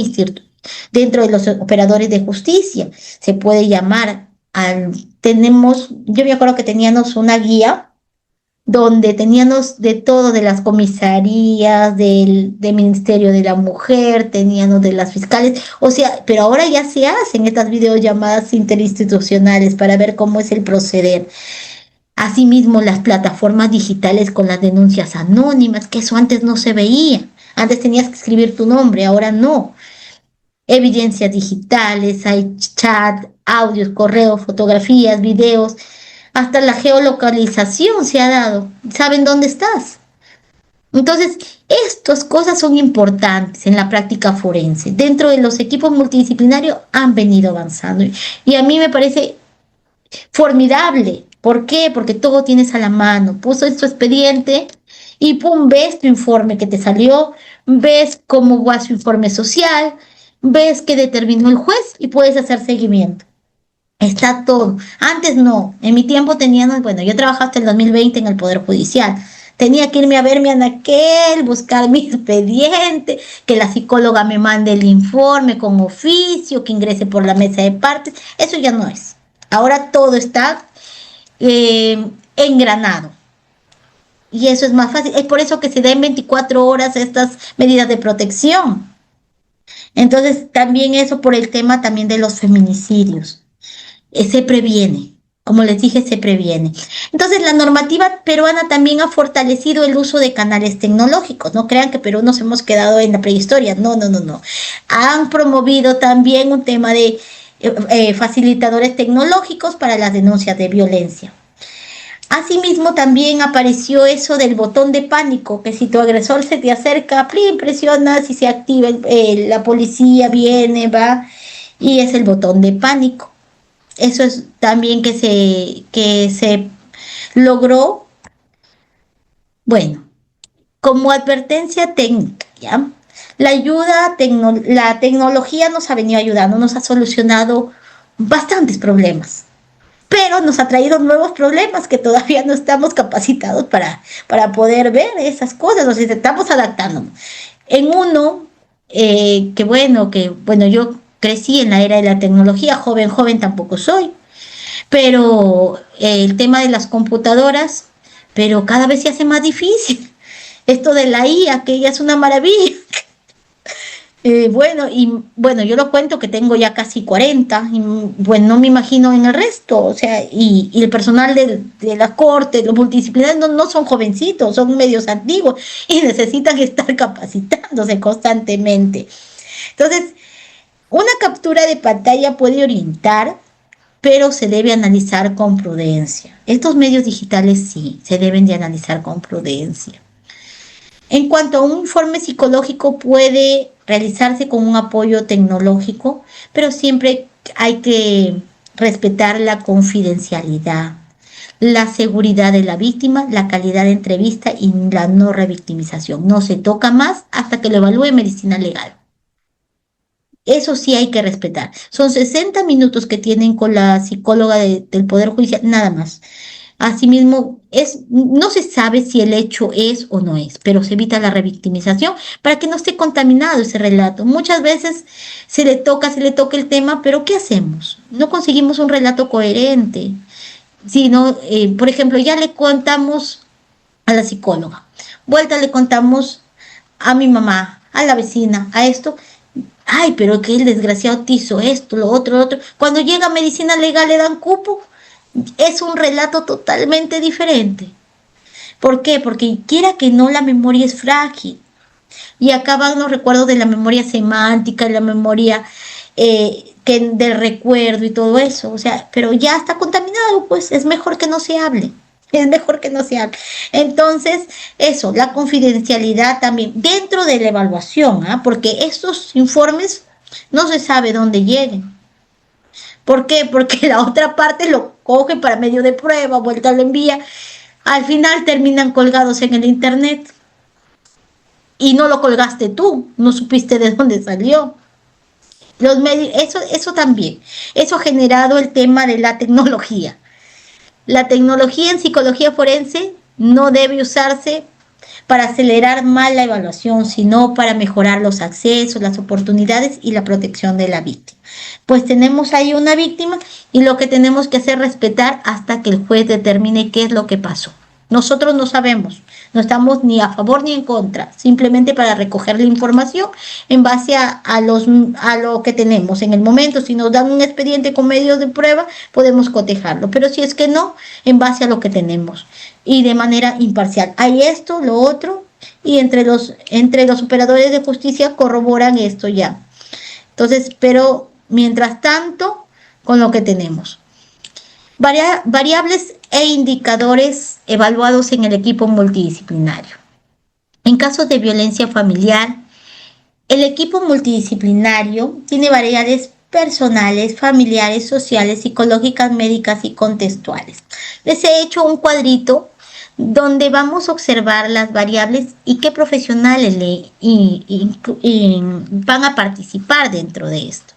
Speaker 1: dentro de los operadores de justicia. Se puede llamar yo me acuerdo que teníamos una guía donde teníamos de todo, de las comisarías, del Ministerio de la Mujer, teníamos de las fiscales, o sea, pero ahora ya se hacen estas videollamadas interinstitucionales para ver cómo es el proceder. Asimismo, las plataformas digitales con las denuncias anónimas, que eso antes no se veía. Antes tenías que escribir tu nombre, ahora no. Evidencias digitales, hay chat, audios, correos, fotografías, videos, hasta la geolocalización se ha dado. Saben dónde estás. Entonces, estas cosas son importantes en la práctica forense. Dentro de los equipos multidisciplinarios han venido avanzando. Y a mí me parece formidable. ¿Por qué? Porque todo tienes a la mano. Puso en su expediente y pum, ves tu informe que te salió, ves cómo va su informe social, ves qué determinó el juez y puedes hacer seguimiento. Está todo. Antes no. En mi tiempo teníamos, bueno, yo trabajaba hasta el 2020 en el Poder Judicial. Tenía que irme a ver mi anaquel, buscar mi expediente, que la psicóloga me mande el informe con oficio, que ingrese por la mesa de partes. Eso ya no es. Ahora todo está engranado. Y eso es más fácil. Es por eso que se da en 24 horas estas medidas de protección. Entonces, también eso por el tema también de los feminicidios. Se previene. Como les dije, se previene. Entonces, la normativa peruana también ha fortalecido el uso de canales tecnológicos. No crean que Perú nos hemos quedado en la prehistoria. No, no, no, no. Han promovido también un tema de facilitadores tecnológicos para las denuncias de violencia. Asimismo, también apareció eso del botón de pánico, que si tu agresor se te acerca, presionas y se activa, la policía viene, va, y es el botón de pánico. Eso es también que se logró, bueno, como advertencia técnica, ¿ya? La tecnología nos ha venido ayudando, nos ha solucionado bastantes problemas, pero nos ha traído nuevos problemas que todavía no estamos capacitados para poder ver esas cosas, nos estamos adaptando. En uno, que bueno, yo crecí en la era de la tecnología, joven tampoco soy, pero el tema de las computadoras, pero cada vez se hace más difícil. Esto de la IA, que ya es una maravilla. Bueno, yo lo cuento que tengo ya casi 40, y bueno, no me imagino en el resto, o sea, y el personal de la corte, los multidisciplinarios no son jovencitos, son medios antiguos y necesitan estar capacitándose constantemente. Entonces, una captura de pantalla puede orientar, pero se debe analizar con prudencia. Estos medios digitales sí, se deben de analizar con prudencia. En cuanto a un informe psicológico, puede realizarse con un apoyo tecnológico, pero siempre hay que respetar la confidencialidad, la seguridad de la víctima, la calidad de entrevista y la no revictimización. No se toca más hasta que lo evalúe medicina legal. Eso sí hay que respetar. Son 60 minutos que tienen con la psicóloga del Poder Judicial, nada más. Asimismo, no se sabe si el hecho es o no es, pero se evita la revictimización para que no esté contaminado ese relato. Muchas veces se le toca el tema, pero ¿qué hacemos? No conseguimos un relato coherente. Sino, por ejemplo, ya le contamos a la psicóloga, vuelta le contamos a mi mamá, a la vecina, a esto. Ay, pero que el desgraciado te hizo esto, lo otro, lo otro. Cuando llega a medicina legal le dan cupo. Es un relato totalmente diferente. ¿Por qué? Porque quiera que no, la memoria es frágil. Y acá van los recuerdos de la memoria semántica, la memoria del recuerdo y todo eso. O sea, pero ya está contaminado, pues es mejor que no se hable. Es mejor que no se hable. Entonces, eso, la confidencialidad también, dentro de la evaluación, ¿ah? Porque estos informes no se sabe dónde lleguen. ¿Por qué? Porque la otra parte lo coge para medio de prueba, vuelta lo envía. Al final terminan colgados en el internet. Y no lo colgaste tú, no supiste de dónde salió. Los medios, eso también. Eso ha generado el tema de la tecnología. La tecnología en psicología forense no debe usarse para acelerar mal la evaluación, sino para mejorar los accesos, las oportunidades y la protección de la víctima. Pues tenemos ahí una víctima y lo que tenemos que hacer es respetar hasta que el juez determine qué es lo que pasó. Nosotros no sabemos, no estamos ni a favor ni en contra, simplemente para recoger la información en base a lo que tenemos en el momento. Si nos dan un expediente con medios de prueba, podemos cotejarlo, pero si es que no, en base a lo que tenemos y de manera imparcial. Hay esto, lo otro, y entre los operadores de justicia corroboran esto ya. Entonces, pero mientras tanto, con lo que tenemos. Variables e indicadores evaluados en el equipo multidisciplinario. En casos de violencia familiar, el equipo multidisciplinario tiene variables personales, familiares, sociales, psicológicas, médicas y contextuales. Les he hecho un cuadrito donde vamos a observar las variables y qué profesionales van a participar dentro de esto.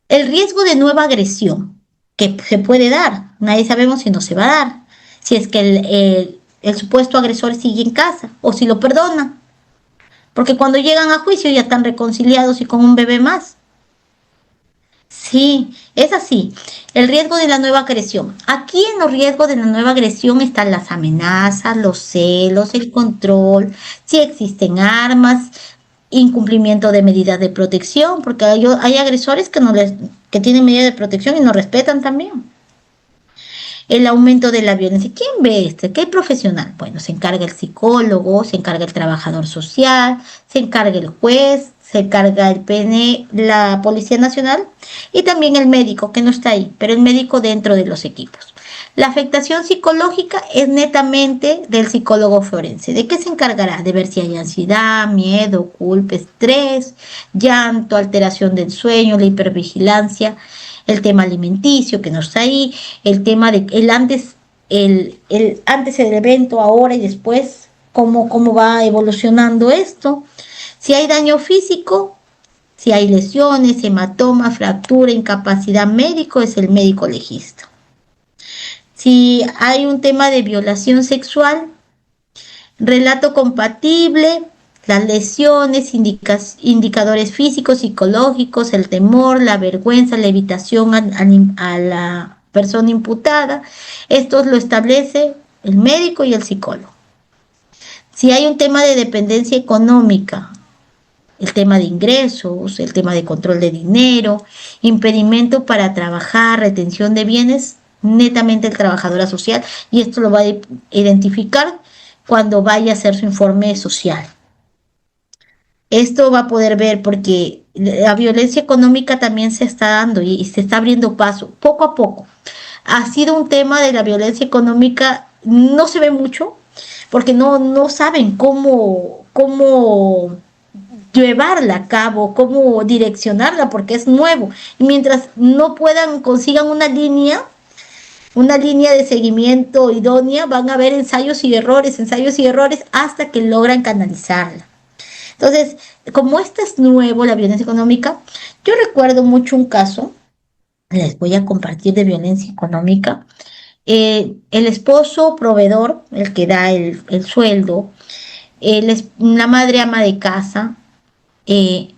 Speaker 1: El riesgo de nueva agresión que se puede dar, nadie sabemos si no se va a dar, si es que el supuesto agresor sigue en casa o si lo perdona, porque cuando llegan a juicio ya están reconciliados y con un bebé más. Sí, es así. El riesgo de la nueva agresión. Aquí en los riesgos de la nueva agresión están las amenazas, los celos, el control, si existen armas, incumplimiento de medidas de protección, porque hay agresores que no les, que tienen medidas de protección y no respetan también. El aumento de la violencia. ¿Quién ve esto? ¿Qué profesional? Bueno, se encarga el psicólogo, se encarga el trabajador social, se encarga el juez, se encarga el PN, la Policía Nacional y también el médico, que no está ahí, pero el médico dentro de los equipos. La afectación psicológica es netamente del psicólogo forense. ¿De qué se encargará? De ver si hay ansiedad, miedo, culpa, estrés, llanto, alteración del sueño, la hipervigilancia, el tema alimenticio que no está ahí, el tema de el antes del evento, ahora y después, cómo va evolucionando esto. Si hay daño físico, si hay lesiones, hematoma, fractura, incapacidad médico, es el médico legista. Si hay un tema de violación sexual, relato compatible, las lesiones, indicadores físicos, psicológicos, el temor, la vergüenza, la evitación a la persona imputada. Esto lo establece el médico y el psicólogo. Si hay un tema de dependencia económica, el tema de ingresos, el tema de control de dinero, impedimento para trabajar, retención de bienes, netamente el trabajador social, y esto lo va a identificar cuando vaya a hacer su informe social. Esto va a poder ver porque la violencia económica también se está dando y se está abriendo paso poco a poco. Ha sido un tema de la violencia económica, no se ve mucho porque no saben cómo llevarla a cabo, cómo direccionarla, porque es nuevo. Y mientras no consigan una línea de seguimiento idónea, van a haber ensayos y errores, hasta que logran canalizarla. Entonces, como esto es nuevo, la violencia económica, yo recuerdo mucho un caso, les voy a compartir de violencia económica. El esposo proveedor, el que da el sueldo, la madre ama de casa. Eh,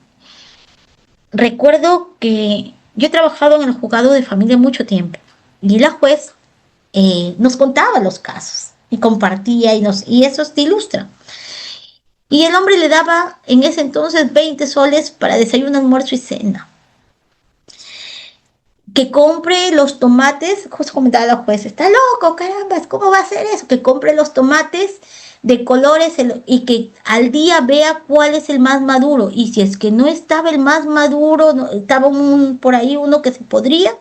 Speaker 1: Recuerdo que yo he trabajado en el juzgado de familia mucho tiempo y la juez nos contaba los casos y compartía y eso te ilustra. Y el hombre le daba en ese entonces 20 soles para desayuno, almuerzo y cena. Que compre los tomates, justo comentaba la jueza, está loco, caramba, ¿cómo va a hacer eso? Que compre los tomates de colores y que al día vea cuál es el más maduro. Y si es que no estaba el más maduro, no, estaba por ahí uno que se podría,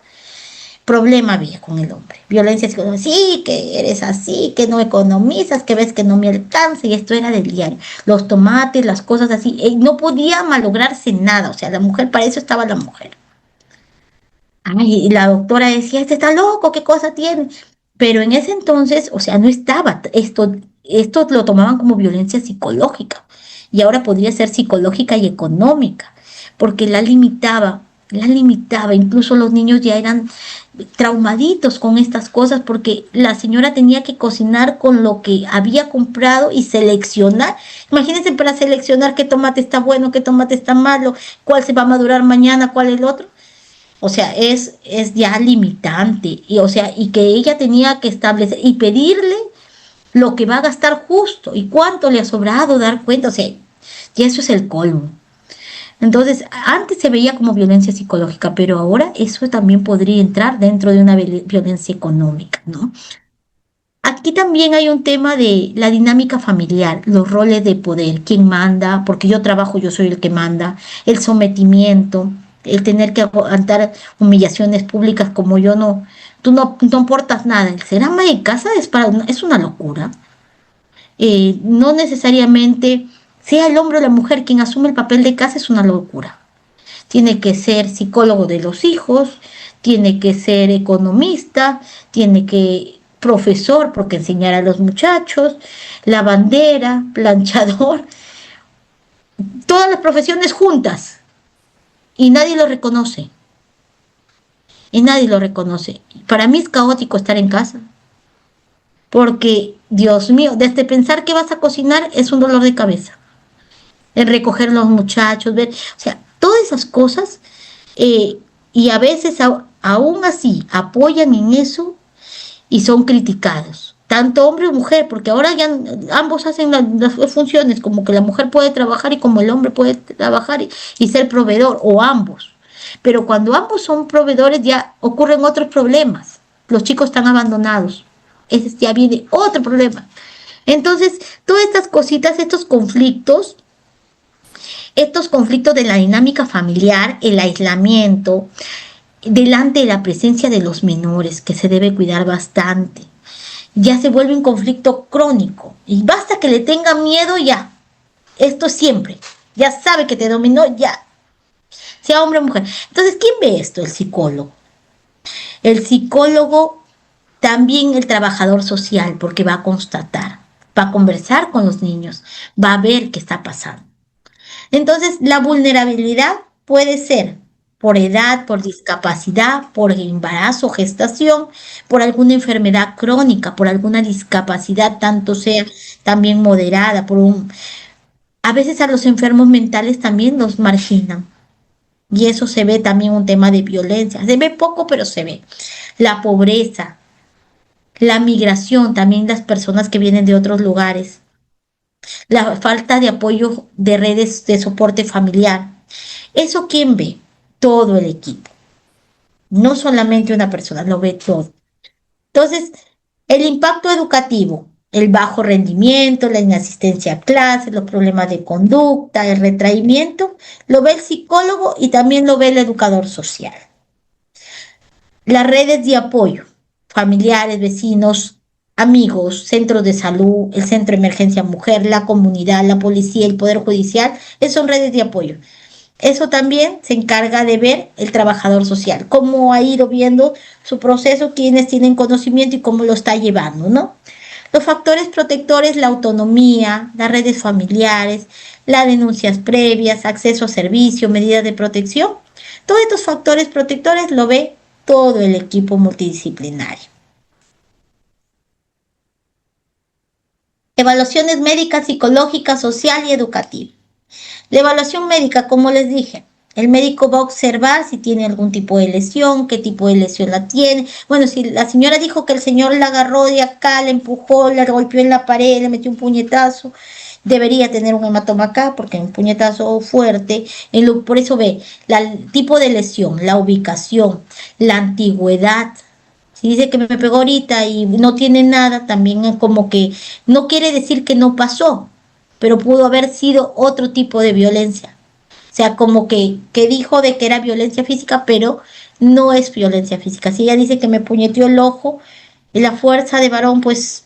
Speaker 1: problema había con el hombre. Violencia psicológica, sí, que eres así, que no economizas, que ves que no me alcanza, y esto era del diario. Los tomates, las cosas así, no podía malograrse nada, o sea, la mujer, para eso estaba la mujer. Ay, y la doctora decía, este está loco, ¿qué cosa tiene? Pero en ese entonces, o sea, no estaba, esto lo tomaban como violencia psicológica, y ahora podría ser psicológica y económica, porque la limitaba, incluso los niños ya eran traumaditos con estas cosas, porque la señora tenía que cocinar con lo que había comprado y seleccionar. Imagínense, para seleccionar qué tomate está bueno, qué tomate está malo, cuál se va a madurar mañana, cuál es el otro. O sea, es ya limitante. Y, o sea, y que ella tenía que establecer y pedirle lo que va a gastar justo y cuánto le ha sobrado, dar cuenta. O sea, ya eso es el colmo. Entonces, antes se veía como violencia psicológica, pero ahora eso también podría entrar dentro de una violencia económica, ¿no? Aquí también hay un tema de la dinámica familiar, los roles de poder, quién manda, porque yo trabajo, yo soy el que manda, el sometimiento, el tener que aguantar humillaciones públicas como yo no, tú no aportas nada. El ser ama de casa es una locura. No necesariamente sea el hombre o la mujer quien asume el papel de casa, es una locura. Tiene que ser psicólogo de los hijos, tiene que ser economista, tiene que profesor porque enseñar a los muchachos, lavandera, planchador, todas las profesiones juntas y nadie lo reconoce. y nadie lo reconoce. Para mí es caótico estar en casa, porque, Dios mío, desde pensar que vas a cocinar es un dolor de cabeza. El recoger los muchachos, ver, o sea, todas esas cosas, eh, y a veces aún así apoyan en eso y son criticados, tanto hombre o mujer, porque ahora ya ambos hacen las funciones, como que la mujer puede trabajar y como el hombre puede trabajar y ser proveedor, o ambos. Pero cuando ambos son proveedores ya ocurren otros problemas. Los chicos están abandonados. Ese ya viene otro problema. Entonces, todas estas cositas, estos conflictos de la dinámica familiar, el aislamiento, delante de la presencia de los menores, que se debe cuidar bastante, ya se vuelve un conflicto crónico. Y basta que le tenga miedo ya. Esto siempre. Ya sabe que te dominó, ya. Sea hombre o mujer. Entonces, ¿quién ve esto? El psicólogo. El psicólogo, también el trabajador social, porque va a constatar, va a conversar con los niños, va a ver qué está pasando. Entonces, la vulnerabilidad puede ser por edad, por discapacidad, por embarazo, gestación, por alguna enfermedad crónica, por alguna discapacidad, tanto sea también moderada, por un... A veces a los enfermos mentales también los marginan. Y eso se ve también un tema de violencia. Se ve poco, pero se ve. La pobreza, la migración, también las personas que vienen de otros lugares, la falta de apoyo de redes de soporte familiar. ¿Eso quién ve? Todo el equipo. No solamente una persona, lo ve todo. Entonces, el impacto educativo, el bajo rendimiento, la inasistencia a clases, los problemas de conducta, el retraimiento, lo ve el psicólogo y también lo ve el educador social. Las redes de apoyo, familiares, vecinos, amigos, centros de salud, el centro de emergencia mujer, la comunidad, la policía, el poder judicial, son redes de apoyo. Eso también se encarga de ver el trabajador social, cómo ha ido viendo su proceso, quiénes tienen conocimiento y cómo lo está llevando, ¿no? Los factores protectores, la autonomía, las redes familiares, las denuncias previas, acceso a servicios, medidas de protección. Todos estos factores protectores lo ve todo el equipo multidisciplinario. Evaluaciones médicas, psicológicas, social y educativa. La evaluación médica, como les dije, el médico va a observar si tiene algún tipo de lesión, qué tipo de lesión la tiene. Bueno, si la señora dijo que el señor la agarró de acá, la empujó, la golpeó en la pared, le metió un puñetazo, debería tener un hematoma acá, porque un puñetazo fuerte, por eso ve el tipo de lesión, la ubicación, la antigüedad. Si dice que me pegó ahorita y no tiene nada, también es como que no quiere decir que no pasó, pero pudo haber sido otro tipo de violencia. O sea, como que dijo de que era violencia física, pero no es violencia física. Si ella dice que me puñeteó el ojo, y la fuerza de varón, pues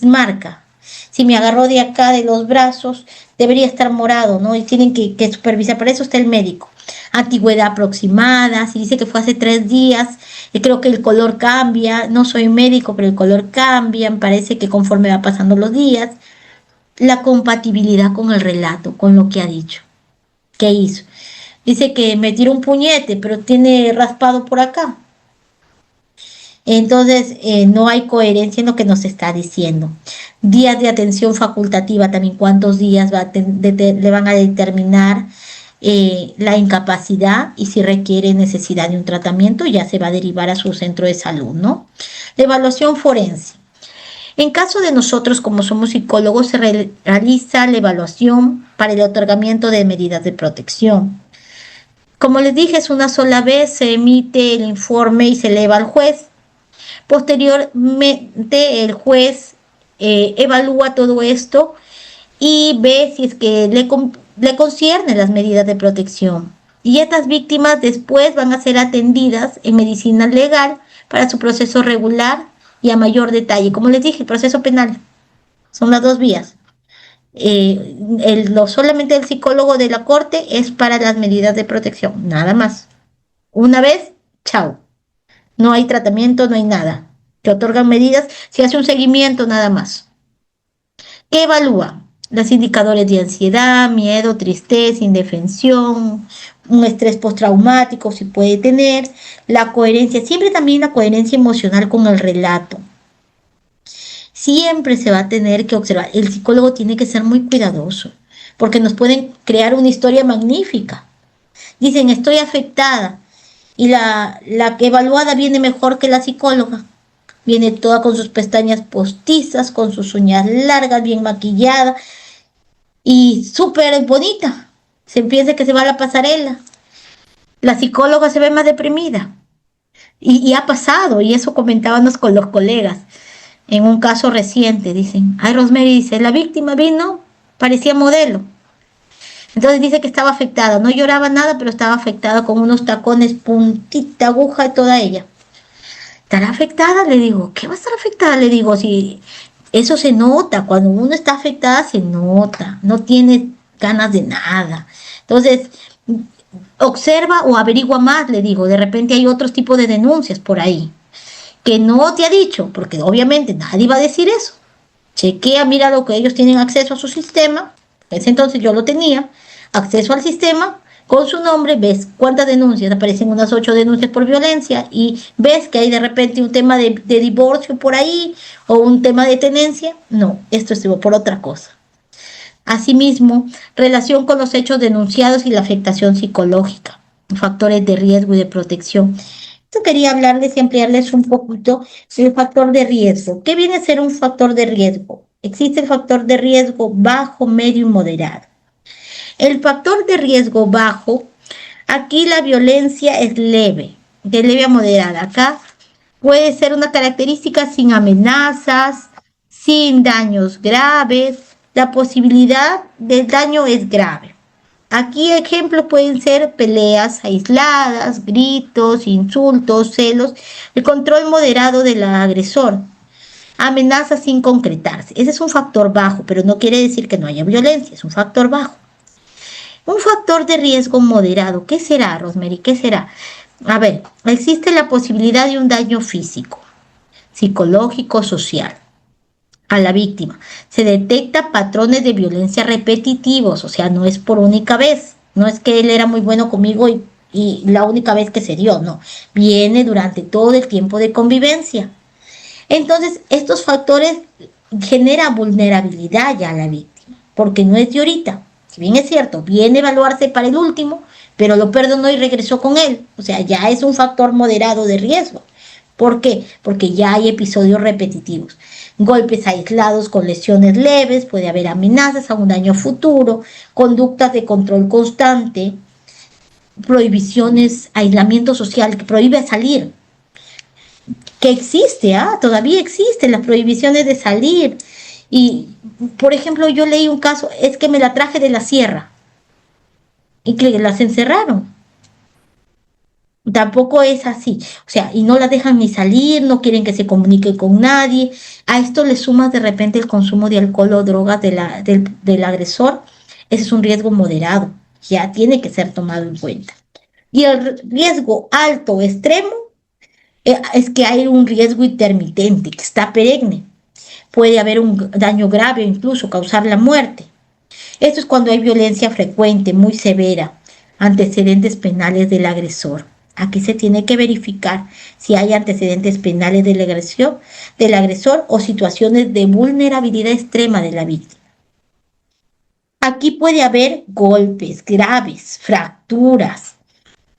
Speaker 1: marca. Si me agarró de acá, de los brazos, debería estar morado, ¿no? Y tienen que supervisar, para eso está el médico. Antigüedad aproximada, si dice que fue hace 3 días, creo que el color cambia, no soy médico, pero el color cambia, me parece que conforme va pasando los días. La compatibilidad con el relato, con lo que ha dicho. ¿Qué hizo? Dice que me tiró un puñete, pero tiene raspado por acá. Entonces, no hay coherencia en lo que nos está diciendo. Días de atención facultativa, también cuántos días le van a determinar la incapacidad y si requiere necesidad de un tratamiento, ya se va a derivar a su centro de salud, ¿no? La evaluación forense. En caso de nosotros, como somos psicólogos, se realiza la evaluación para el otorgamiento de medidas de protección. Como les dije, es una sola vez, se emite el informe y se eleva al juez. Posteriormente, el juez evalúa todo esto y ve si es que le conciernen las medidas de protección. Y estas víctimas después van a ser atendidas en medicina legal para su proceso regular y a mayor detalle. Como les dije, el proceso penal son las dos vías. Solamente el psicólogo de la corte es para las medidas de protección, nada más. Una vez, chao. No hay tratamiento, no hay nada. Te otorgan medidas, se hace un seguimiento nada más. ¿Qué evalúa? Los indicadores de ansiedad, miedo, tristeza, indefensión, un estrés postraumático si puede tener, la coherencia, siempre también la coherencia emocional con el relato. Siempre se va a tener que observar. El psicólogo tiene que ser muy cuidadoso, porque nos pueden crear una historia magnífica. Dicen, estoy afectada, y la evaluada viene mejor que la psicóloga. Viene toda con sus pestañas postizas, con sus uñas largas, bien maquillada y súper bonita. Se piensa que se va a la pasarela. La psicóloga se ve más deprimida. Y ha pasado, y eso comentábamos con los colegas. En un caso reciente, dicen, ay, Rosemary dice, la víctima vino, parecía modelo. Entonces dice que estaba afectada, no lloraba nada, pero estaba afectada con unos tacones, puntita, aguja, toda ella. ¿Estará afectada? Le digo, ¿qué va a estar afectada? Le digo, si eso se nota, cuando uno está afectada se nota, no tiene ganas de nada. Entonces, observa o averigua más, le digo, de repente hay otros tipos de denuncias por ahí, que no te ha dicho, porque obviamente nadie va a decir eso. Chequea, mira lo que ellos tienen acceso a su sistema, en ese entonces yo lo tenía, acceso al sistema, con su nombre, ves cuántas denuncias, aparecen unas 8 denuncias por violencia y ves que hay de repente un tema de divorcio por ahí o un tema de tenencia. No, esto estuvo por otra cosa. Asimismo, relación con los hechos denunciados y la afectación psicológica, factores de riesgo y de protección. Esto quería hablarles y ampliarles un poquito el factor de riesgo. ¿Qué viene a ser un factor de riesgo? Existe el factor de riesgo bajo, medio y moderado. El factor de riesgo bajo, aquí la violencia es leve, de leve a moderada. Acá puede ser una característica sin amenazas, sin daños graves. La posibilidad del daño es grave. Aquí ejemplos pueden ser peleas aisladas, gritos, insultos, celos, el control moderado del agresor, amenazas sin concretarse. Ese es un factor bajo, pero no quiere decir que no haya violencia, es un factor bajo. Un factor de riesgo moderado, ¿qué será, Rosemary? ¿Qué será? A ver, existe la posibilidad de un daño físico, psicológico, social a la víctima. Se detecta patrones de violencia repetitivos, o sea, no es por única vez, no es que él era muy bueno conmigo y la única vez que se dio, no, viene durante todo el tiempo de convivencia. Entonces, estos factores generan vulnerabilidad ya a la víctima, porque no es de ahorita. Si bien es cierto, viene a evaluarse para el último, pero lo perdonó y regresó con él. O sea, ya es un factor moderado de riesgo. ¿Por qué? Porque ya hay episodios repetitivos. Golpes aislados con lesiones leves, puede haber amenazas a un daño futuro, conductas de control constante, prohibiciones, aislamiento social que prohíbe salir. Que existe, todavía existen las prohibiciones de salir. Y, por ejemplo, yo leí un caso, es que me la traje de la sierra y que las encerraron. Tampoco es así, o sea, y no las dejan ni salir, no quieren que se comunique con nadie. A esto le sumas de repente el consumo de alcohol o drogas del agresor. Ese es un riesgo moderado, ya tiene que ser tomado en cuenta. Y el riesgo alto o extremo es que hay un riesgo intermitente, que está perenne. Puede haber un daño grave o incluso causar la muerte. Esto es cuando hay violencia frecuente, muy severa, antecedentes penales del agresor. Aquí se tiene que verificar si hay antecedentes penales del agresor o situaciones de vulnerabilidad extrema de la víctima. Aquí puede haber golpes graves, fracturas,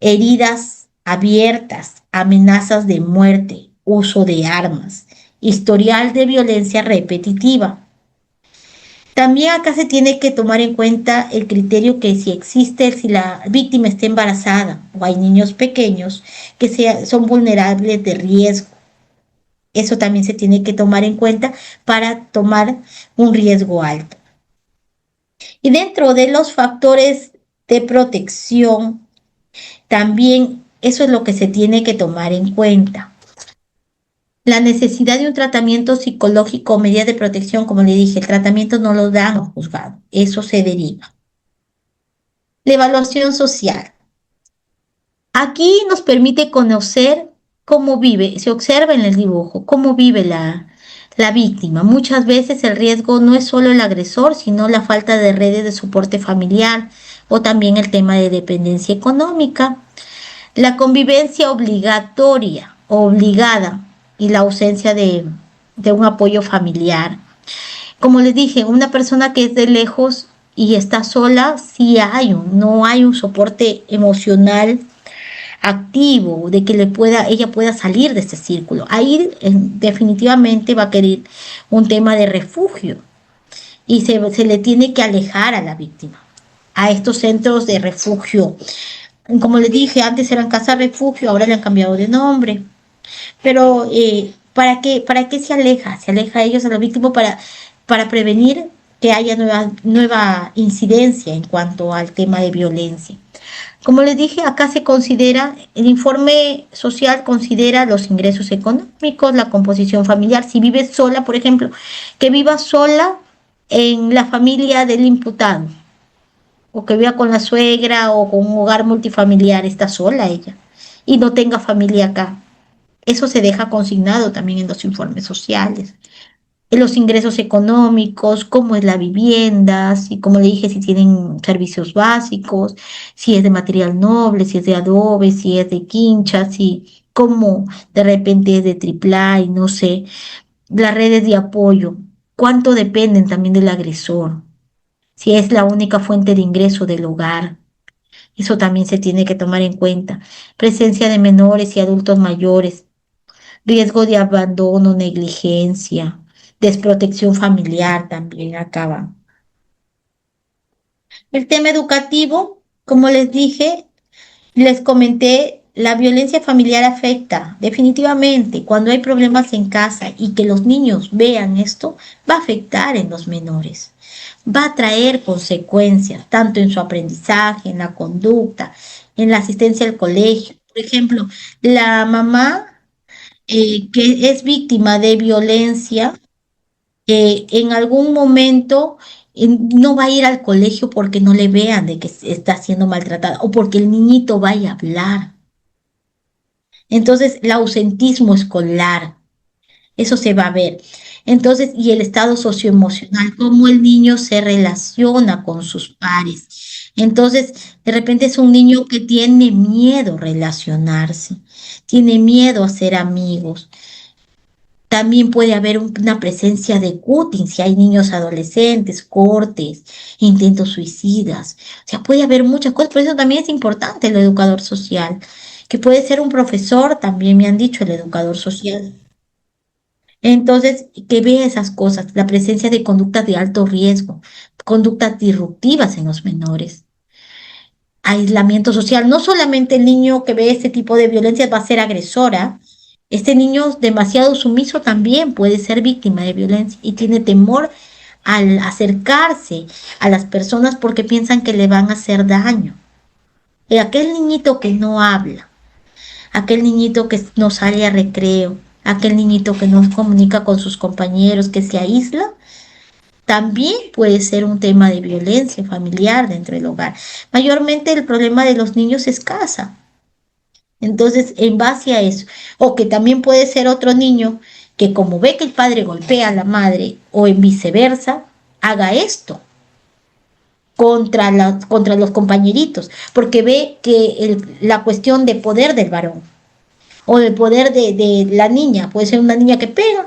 Speaker 1: heridas abiertas, amenazas de muerte, uso de armas, historial de violencia repetitiva. También acá se tiene que tomar en cuenta el criterio que si la víctima está embarazada o hay niños pequeños que son vulnerables de riesgo. Eso también se tiene que tomar en cuenta para tomar un riesgo alto. Y dentro de los factores de protección, también eso es lo que se tiene que tomar en cuenta. La necesidad de un tratamiento psicológico o medidas de protección, como le dije, el tratamiento no lo dan los juzgados, eso se deriva. La evaluación social. Aquí nos permite conocer cómo vive, se observa en el dibujo, cómo vive la víctima. Muchas veces el riesgo no es solo el agresor, sino la falta de redes de soporte familiar, o también el tema de dependencia económica. La convivencia obligatoria, obligada, y la ausencia de un apoyo familiar. Como les dije, una persona que es de lejos y está sola, sí no hay un soporte emocional activo de que ella pueda salir de este círculo. Ahí definitivamente va a querer un tema de refugio y se le tiene que alejar a la víctima a estos centros de refugio. Como les dije, antes eran casas refugio, ahora le han cambiado de nombre. Pero ¿para qué se aleja? Se aleja a ellos, a la víctima, para prevenir que haya nueva incidencia en cuanto al tema de violencia. Como les dije, acá se considera, el informe social considera los ingresos económicos, la composición familiar. Si vive sola, por ejemplo, que viva sola en la familia del imputado, o que viva con la suegra o con un hogar multifamiliar, está sola ella, y no tenga familia acá. Eso se deja consignado también en los informes sociales. En los ingresos económicos, cómo es la vivienda, si, como le dije, si tienen servicios básicos, si es de material noble, si es de adobe, si es de quincha, si cómo de repente es de triplay, no sé, las redes de apoyo, cuánto dependen también del agresor, si es la única fuente de ingreso del hogar. Eso también se tiene que tomar en cuenta. Presencia de menores y adultos mayores, riesgo de abandono, negligencia, desprotección familiar también acaba. El tema educativo, como les dije, les comenté, la violencia familiar afecta definitivamente cuando hay problemas en casa y que los niños vean esto, va a afectar en los menores. Va a traer consecuencias, tanto en su aprendizaje, en la conducta, en la asistencia al colegio. Por ejemplo, la mamá que es víctima de violencia, en algún momento no va a ir al colegio porque no le vean de que está siendo maltratada o porque el niñito vaya a hablar. Entonces, el ausentismo escolar, eso se va a ver. Entonces, y el estado socioemocional, cómo el niño se relaciona con sus pares. Entonces, de repente es un niño que tiene miedo a relacionarse, tiene miedo a ser amigos. También puede haber una presencia de cutting si hay niños adolescentes, cortes, intentos suicidas. O sea, puede haber muchas cosas, por eso también es importante el educador social, que puede ser un profesor, también me han dicho el educador social. Entonces, que vea esas cosas, la presencia de conductas de alto riesgo, conductas disruptivas en los menores, aislamiento social. No solamente el niño que ve este tipo de violencia va a ser agresora, este niño demasiado sumiso también puede ser víctima de violencia y tiene temor al acercarse a las personas porque piensan que le van a hacer daño. Y aquel niñito que no habla, aquel niñito que no sale a recreo, aquel niñito que no comunica con sus compañeros, que se aísla, también puede ser un tema de violencia familiar dentro del hogar. Mayormente el problema de los niños es casa. Entonces, en base a eso, o que también puede ser otro niño que como ve que el padre golpea a la madre o en viceversa, haga esto contra los compañeritos, porque ve que la cuestión de poder del varón o del poder de la niña, puede ser una niña que pega.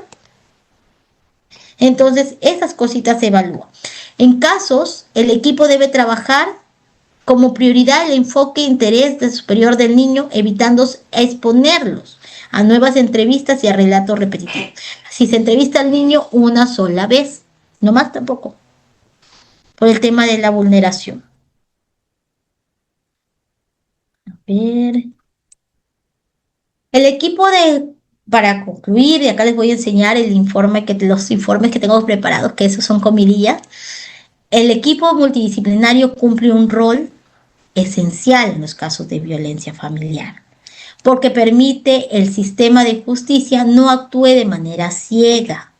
Speaker 1: Entonces, esas cositas se evalúan. En casos, el equipo debe trabajar como prioridad el enfoque e interés del superior del niño, evitando exponerlos a nuevas entrevistas y a relatos repetitivos. Si se entrevista al niño una sola vez, no más tampoco, por el tema de la vulneración. A ver. El equipo para concluir, y acá les voy a enseñar los informes que tengo preparados, que esos son comillas. El equipo multidisciplinario cumple un rol esencial en los casos de violencia familiar, porque permite el sistema de justicia no actúe de manera ciega.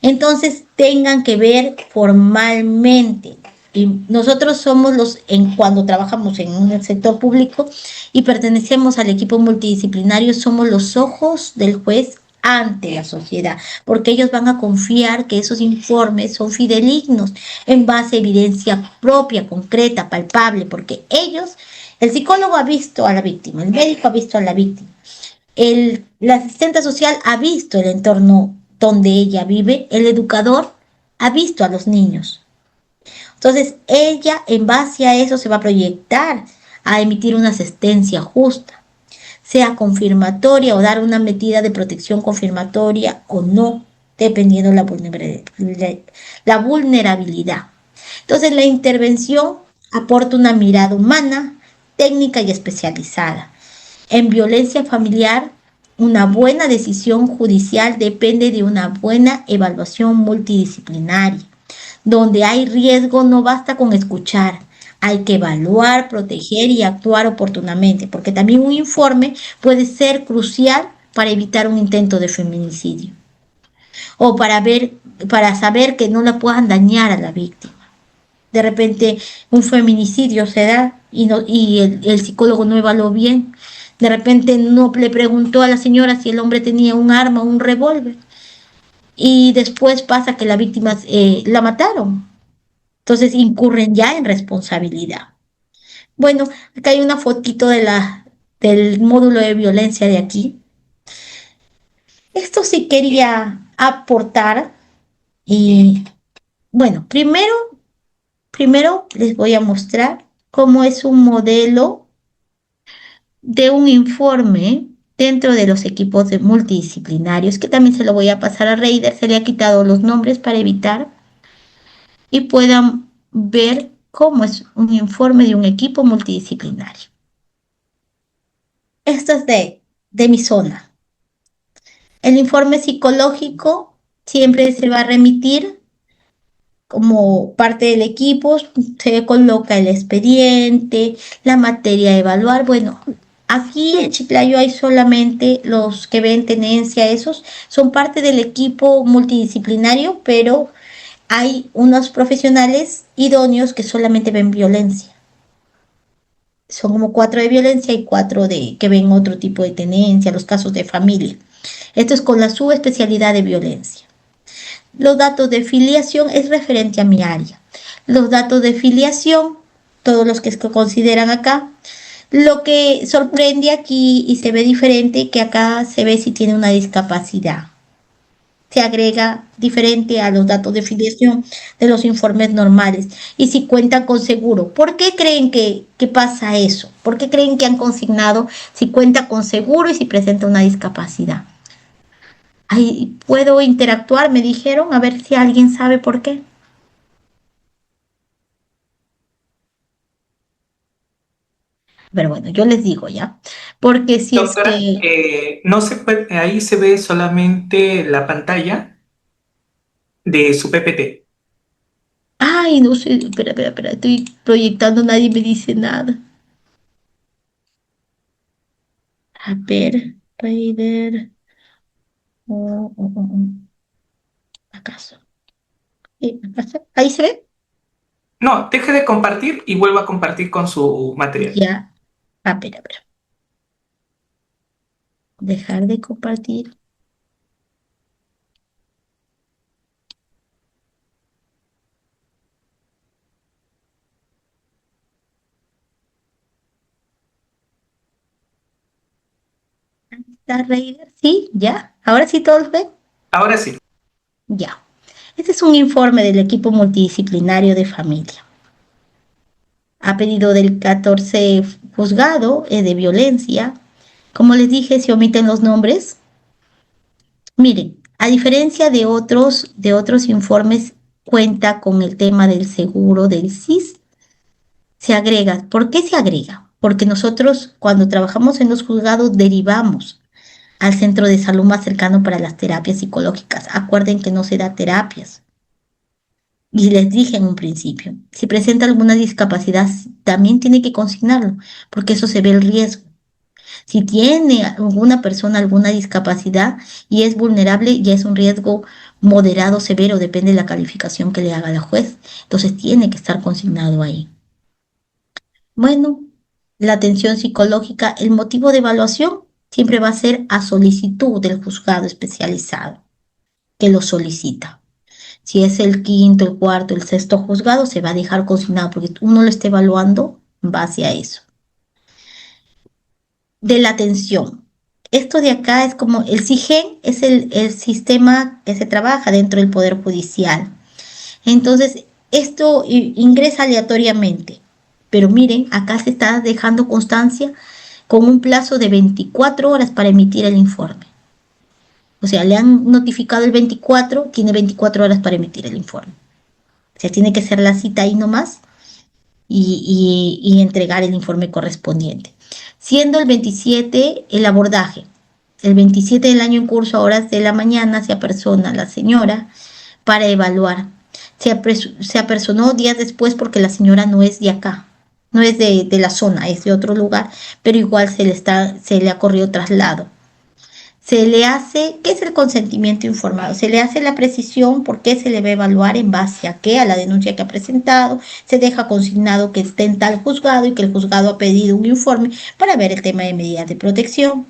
Speaker 1: Entonces tengan que ver formalmente. Y nosotros somos cuando trabajamos en el sector público y pertenecemos al equipo multidisciplinario, somos los ojos del juez ante la sociedad, porque ellos van a confiar que esos informes son fidedignos en base a evidencia propia, concreta, palpable, porque ellos, el psicólogo ha visto a la víctima, el médico ha visto a la víctima, la asistente social ha visto el entorno donde ella vive, el educador ha visto a los niños. Entonces, ella en base a eso se va a proyectar a emitir una sentencia justa, sea confirmatoria o dar una medida de protección confirmatoria o no, dependiendo la vulnerabilidad. Entonces, la intervención aporta una mirada humana, técnica y especializada. En violencia familiar, una buena decisión judicial depende de una buena evaluación multidisciplinaria. Donde hay riesgo no basta con escuchar, hay que evaluar, proteger y actuar oportunamente, porque también un informe puede ser crucial para evitar un intento de feminicidio o para saber que no la puedan dañar a la víctima. De repente un feminicidio se da y el psicólogo no evaluó bien. De repente no le preguntó a la señora si el hombre tenía un arma o un revólver. Y después pasa que la víctima la mataron. Entonces incurren ya en responsabilidad. Bueno, acá hay una fotito del módulo de violencia de aquí. Esto sí quería aportar y bueno, primero les voy a mostrar cómo es un modelo de un informe dentro de los equipos de multidisciplinarios, que también se lo voy a pasar a Reider, se le ha quitado los nombres para evitar y puedan ver cómo es un informe de un equipo multidisciplinario. Esto es de mi zona. El informe psicológico siempre se va a remitir como parte del equipo, se coloca el expediente, la materia a evaluar. Bueno, aquí en Chiclayo hay solamente los que ven tenencia, esos son parte del equipo multidisciplinario, pero hay unos profesionales idóneos que solamente ven violencia. Son como 4 de violencia y 4 que ven otro tipo de tenencia, los casos de familia. Esto es con la subespecialidad de violencia. Los datos de filiación es referente a mi área. Los datos de filiación, todos los que consideran acá, lo que sorprende aquí y se ve diferente, que acá se ve si tiene una discapacidad. Se agrega diferente a los datos de filiación de los informes normales y si cuentan con seguro. ¿Por qué creen que pasa eso? ¿Por qué creen que han consignado si cuenta con seguro y si presenta una discapacidad? Ahí puedo interactuar, me dijeron, a ver si alguien sabe por qué. Pero bueno, yo les digo ya, porque si es
Speaker 2: Doctora,
Speaker 1: que,
Speaker 2: no se puede, ahí se ve solamente la pantalla de su PPT.
Speaker 1: ay, no sé, espera, estoy proyectando, nadie me dice nada. A ver, Raider, ¿acaso? ¿Acaso? ¿Ahí se ve?
Speaker 2: No, deje de compartir y vuelva a compartir con su material.
Speaker 1: Ya, espera, dejar de compartir. ¿Está Raider? Sí, ya, ahora sí todos ven.
Speaker 2: Ahora sí.
Speaker 1: Ya. Este es un informe del equipo multidisciplinario de familia. A pedido del 14 juzgado de violencia. Como les dije, se omiten los nombres. Miren, a diferencia de otros informes, cuenta con el tema del seguro del SIS. Se agrega. ¿Por qué se agrega? Porque nosotros cuando trabajamos en los juzgados derivamos al centro de salud más cercano para las terapias psicológicas. Acuerden que no se da terapias. Y les dije en un principio, si presenta alguna discapacidad, también tiene que consignarlo, porque eso se ve el riesgo. Si tiene alguna persona alguna discapacidad y es vulnerable, ya es un riesgo moderado, severo, depende de la calificación que le haga la juez. Entonces tiene que estar consignado ahí. Bueno, la atención psicológica, el motivo de evaluación. Siempre va a ser a solicitud del juzgado especializado que lo solicita. Si es el quinto, el cuarto, el sexto juzgado, se va a dejar consignado porque uno lo está evaluando en base a eso. De la atención. Esto de acá es como el SIGEN, es el sistema que se trabaja dentro del Poder Judicial. Entonces, esto ingresa aleatoriamente. Pero miren, acá se está dejando constancia con un plazo de 24 horas para emitir el informe. O sea, le han notificado el 24, tiene 24 horas para emitir el informe. O sea, tiene que ser la cita ahí nomás y entregar el informe correspondiente. Siendo el 27 el abordaje. El 27 del año en curso, a horas de la mañana, se apersona la señora para evaluar. Se apersonó días después porque la señora no es de acá, no es de la zona, es de otro lugar, pero igual se le ha corrido traslado. Se le hace, ¿qué es el consentimiento informado? Se le hace la precisión por qué se le va a evaluar en base a qué, a la denuncia que ha presentado, se deja consignado que esté en tal juzgado y que el juzgado ha pedido un informe para ver el tema de medidas de protección.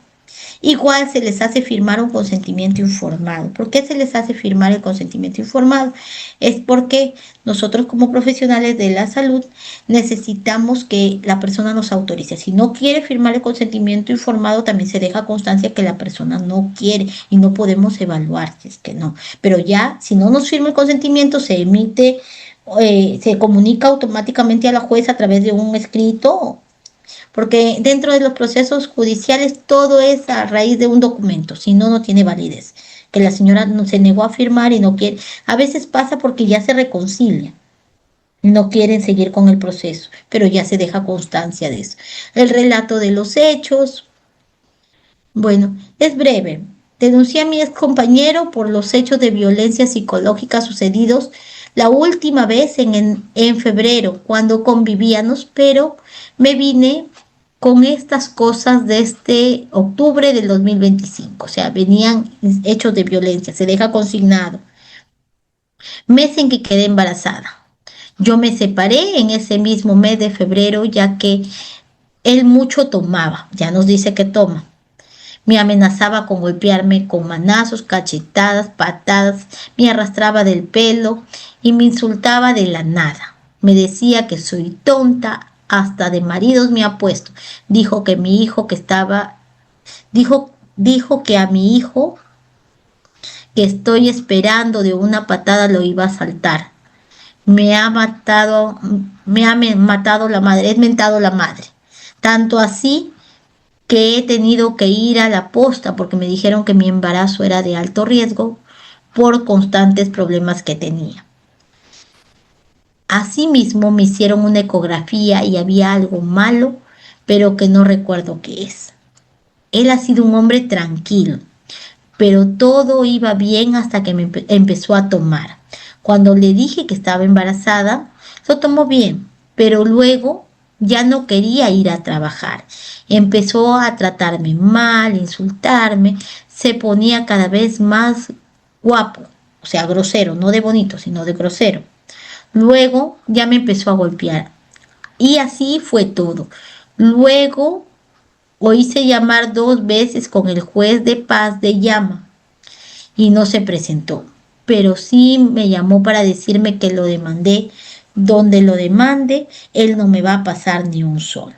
Speaker 1: Igual se les hace firmar un consentimiento informado. ¿Por qué se les hace firmar el consentimiento informado? Es porque nosotros como profesionales de la salud necesitamos que la persona nos autorice. Si no quiere firmar el consentimiento informado, también se deja constancia que la persona no quiere y no podemos evaluar si es que no. Pero ya, si no nos firma el consentimiento, se emite, se comunica automáticamente a la jueza a través de un escrito, porque dentro de los procesos judiciales todo es a raíz de un documento, si no, no tiene validez. Que la señora no se negó a firmar y no quiere. A veces pasa porque ya se reconcilia, no quieren seguir con el proceso, pero ya se deja constancia de eso. El relato de los hechos, bueno, es breve. Denuncié a mi ex compañero por los hechos de violencia psicológica sucedidos la última vez en febrero, cuando convivíamos, pero me vine con estas cosas desde octubre del 2025. O sea, venían hechos de violencia, se deja consignado. Mes en que quedé embarazada. Yo me separé en ese mismo mes de febrero, ya que él mucho tomaba, ya nos dice que toma. Me amenazaba con golpearme con manazos, cachetadas, patadas, me arrastraba del pelo y me insultaba de la nada. Me decía que soy tonta, hasta de maridos me ha puesto. Dijo que mi hijo que estaba, dijo que a mi hijo que estoy esperando de una patada lo iba a saltar. Me ha matado la madre, he mentado la madre. Tanto así que he tenido que ir a la posta porque me dijeron que mi embarazo era de alto riesgo por constantes problemas que tenía. Asimismo me hicieron una ecografía y había algo malo, pero que no recuerdo qué es. Él ha sido un hombre tranquilo, pero todo iba bien hasta que me empezó a tomar. Cuando le dije que estaba embarazada, lo tomó bien, pero luego ya no quería ir a trabajar. Empezó a tratarme mal, insultarme, se ponía cada vez más guapo, o sea, grosero, no de bonito, sino de grosero. Luego ya me empezó a golpear y así fue todo. Luego lo hice llamar 2 veces con el juez de paz de Llama y no se presentó, pero sí me llamó para decirme que lo demandé. Donde lo demande, él no me va a pasar ni un sol.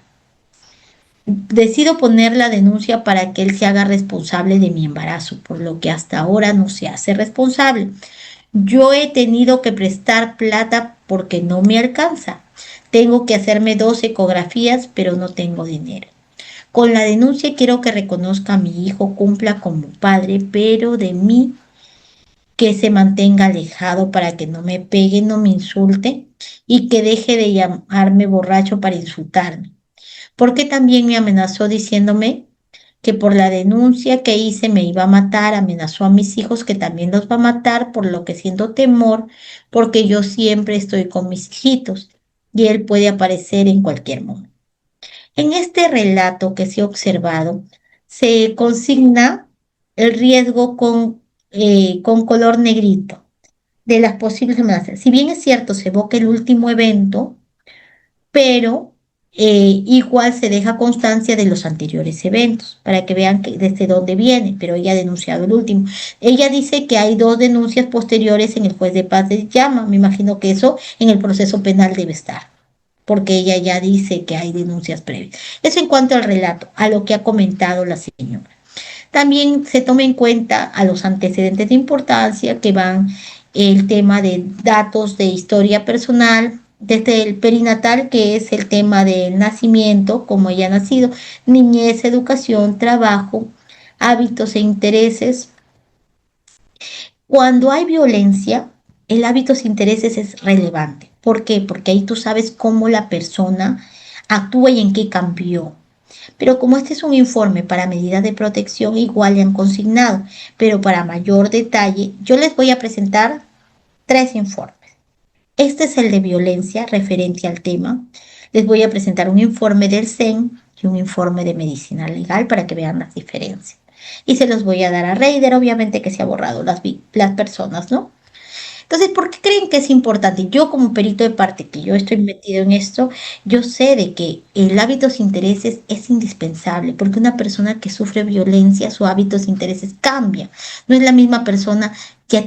Speaker 1: Decido poner la denuncia para que él se haga responsable de mi embarazo, por lo que hasta ahora no se hace responsable. Yo he tenido que prestar plata porque no me alcanza. Tengo que hacerme 2 ecografías, pero no tengo dinero. Con la denuncia quiero que reconozca a mi hijo, cumpla como padre, pero de mí que se mantenga alejado para que no me pegue, no me insulte y que deje de llamarme borracho para insultarme. Porque también me amenazó diciéndome que por la denuncia que hice me iba a matar, amenazó a mis hijos que también los va a matar, por lo que siento temor, porque yo siempre estoy con mis hijitos y él puede aparecer en cualquier momento. En este relato que se ha observado, se consigna el riesgo con color negrito de las posibles amenazas. Si bien es cierto, se evoca el último evento, pero Igual se deja constancia de los anteriores eventos para que vean que desde dónde viene, pero ella ha denunciado el último. Ella dice que hay 2 denuncias posteriores en el juez de paz de Llama. Me imagino que eso en el proceso penal debe estar, porque ella ya dice que hay denuncias previas. Eso en cuanto al relato, a lo que ha comentado la señora. También se toma en cuenta a los antecedentes de importancia que van el tema de datos de historia personal, desde el perinatal, que es el tema del nacimiento, como ella ha nacido, niñez, educación, trabajo, hábitos e intereses. Cuando hay violencia, el hábitos e intereses es relevante. ¿Por qué? Porque ahí tú sabes cómo la persona actúa y en qué cambió. Pero como este es un informe para medidas de protección, igual le han consignado. Pero para mayor detalle, yo les voy a presentar 3 informes. Este es el de violencia referente al tema. Les voy a presentar un informe del CEN y un informe de medicina legal para que vean las diferencias. Y se los voy a dar a Reider, obviamente que se ha borrado las personas, ¿no? Entonces, ¿por qué creen que es importante? Yo como perito de parte, que yo estoy metido en esto, yo sé de que el hábitos e intereses es indispensable, porque una persona que sufre violencia, su hábitos e intereses cambia. No es la misma persona que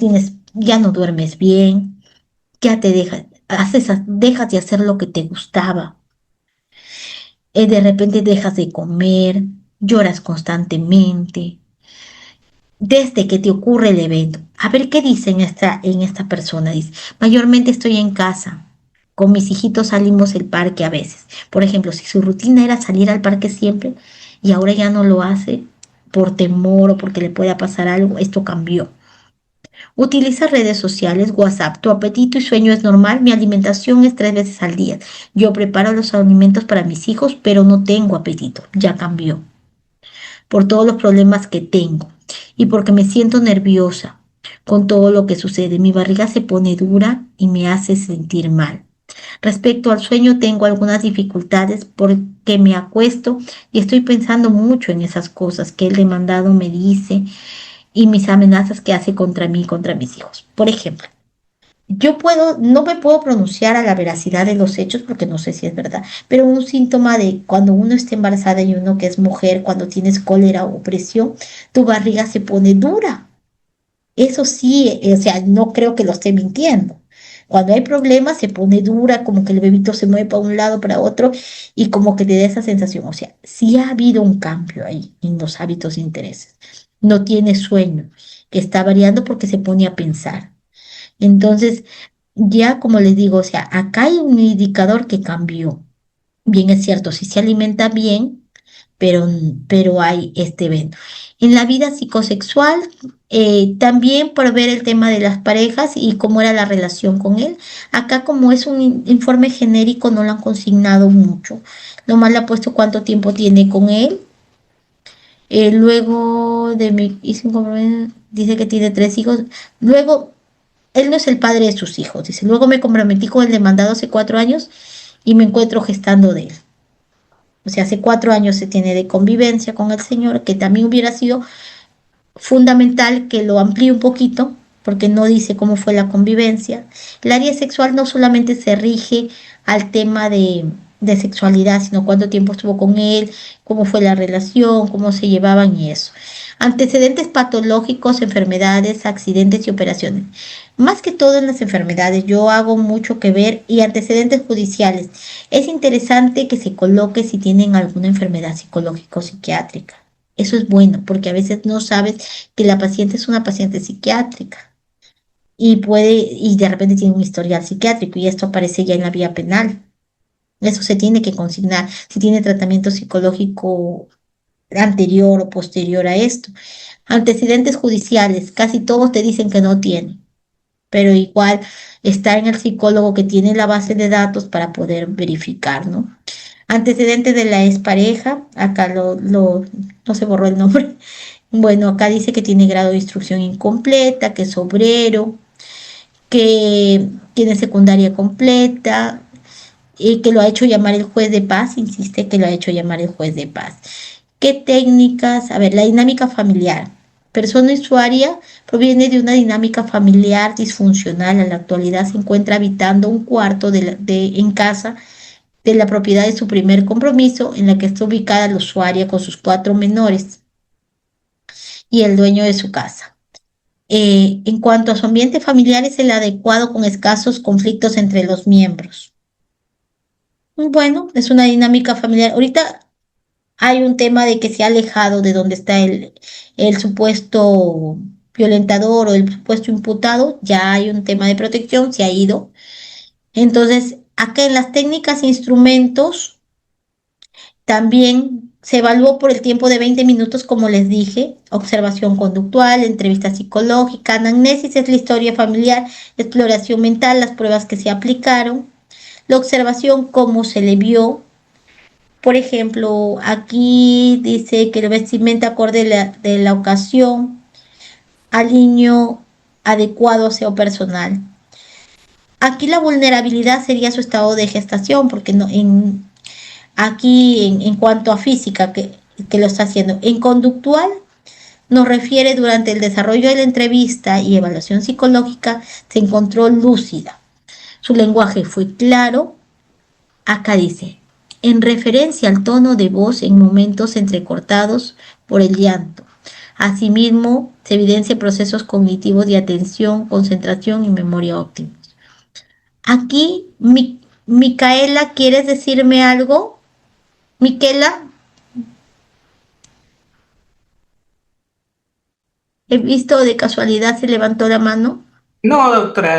Speaker 1: ya no duermes bien, ya te dejas de hacer lo que te gustaba, de repente dejas de comer, lloras constantemente, desde que te ocurre el evento. A ver qué dice en esta persona. Dice, mayormente estoy en casa. Con mis hijitos salimos al parque a veces. Por ejemplo, si su rutina era salir al parque siempre y ahora ya no lo hace por temor o porque le pueda pasar algo, esto cambió. Utiliza redes sociales, WhatsApp. Tu apetito y sueño es normal. Mi alimentación es 3 veces al día. Yo preparo los alimentos para mis hijos, pero no tengo apetito. Ya cambió. Por todos los problemas que tengo y porque me siento nerviosa con todo lo que sucede. Mi barriga se pone dura y me hace sentir mal. Respecto al sueño, tengo algunas dificultades porque me acuesto y estoy pensando mucho en esas cosas que el demandado me dice y mis amenazas que hace contra mí y contra mis hijos. Por ejemplo, no me puedo pronunciar a la veracidad de los hechos porque no sé si es verdad, pero un síntoma de cuando uno está embarazada y uno que es mujer, cuando tienes cólera o presión, tu barriga se pone dura. Eso sí, o sea, no creo que lo esté mintiendo. Cuando hay problemas se pone dura, como que el bebito se mueve para un lado, para otro, y como que te da esa sensación. O sea, sí ha habido un cambio ahí en los hábitos e intereses. No tiene sueño, que está variando porque se pone a pensar. Entonces, ya como les digo, o sea, acá hay un indicador que cambió. Bien es cierto, si se alimenta bien, pero, pero hay este evento. En la vida psicosexual, también por ver el tema de las parejas y cómo era la relación con él. Acá como es un informe genérico, no lo han consignado mucho. Nomás le ha puesto cuánto tiempo tiene con él. Luego de mi, dice que tiene 3 hijos. Luego él no es el padre de sus hijos. Dice, luego me comprometí con el demandado hace 4 años y me encuentro gestando de él. O sea, hace 4 años se tiene de convivencia con el señor, que también hubiera sido fundamental que lo amplíe un poquito, porque no dice cómo fue la convivencia. El área sexual no solamente se rige al tema de sexualidad, sino cuánto tiempo estuvo con él, cómo fue la relación, cómo se llevaban y eso. Antecedentes patológicos, enfermedades, accidentes y operaciones. Más que todo en las enfermedades, yo hago mucho que ver y antecedentes judiciales. Es interesante que se coloque si tienen alguna enfermedad psicológica o psiquiátrica. Eso es bueno porque a veces no sabes que la paciente es una paciente psiquiátrica y de repente tiene un historial psiquiátrico y esto aparece ya en la vía penal. Eso se tiene que consignar si tiene tratamiento psicológico anterior o posterior a esto. Antecedentes judiciales, casi todos te dicen que no tienen, pero igual está en el psicólogo que tiene la base de datos para poder verificar, ¿no? Antecedentes de la expareja, acá no se borró el nombre. Bueno, acá dice que tiene grado de instrucción incompleta, que es obrero, que tiene secundaria completa, y que lo ha hecho llamar el juez de paz, insiste que lo ha hecho llamar el juez de paz. ¿Qué técnicas? A ver, la dinámica familiar. Persona usuaria proviene de una dinámica familiar disfuncional. En la actualidad se encuentra habitando un cuarto en casa de la propiedad de su primer compromiso, en la que está ubicada la usuaria con sus 4 menores y el dueño de su casa. En cuanto a su ambiente familiar, es el adecuado con escasos conflictos entre los miembros. Bueno, es una dinámica familiar. Ahorita hay un tema de que se ha alejado de donde está el supuesto violentador o el supuesto imputado, ya hay un tema de protección, se ha ido. Entonces, acá en las técnicas e instrumentos también se evaluó por el tiempo de 20 minutos, como les dije, observación conductual, entrevista psicológica, anamnesis es la historia familiar, exploración mental, las pruebas que se aplicaron, la observación, cómo se le vio. Por ejemplo, aquí dice que la vestimenta acorde de la ocasión, aliño adecuado aseo personal. Aquí la vulnerabilidad sería su estado de gestación, porque no, aquí en cuanto a física que lo está haciendo. En conductual nos refiere durante el desarrollo de la entrevista y evaluación psicológica se encontró lúcida. Su lenguaje fue claro. Acá dice, en referencia al tono de voz en momentos entrecortados por el llanto. Asimismo, se evidencia procesos cognitivos de atención, concentración y memoria óptimos. Aquí, Micaela, ¿quieres decirme algo? Miquela, he visto de casualidad se levantó la mano.
Speaker 2: No, doctora,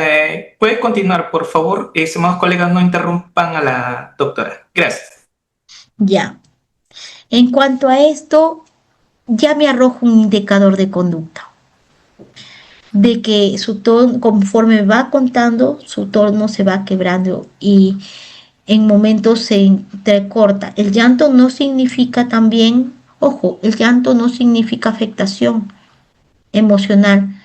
Speaker 2: puede continuar, por favor. Estimados colegas, no interrumpan a la doctora. Gracias.
Speaker 1: Ya. En cuanto a esto, ya me arroja un indicador de conducta. De que su tono, conforme va contando, su tono se va quebrando y en momentos se entrecorta. El llanto no significa también, ojo, el llanto no significa afectación emocional,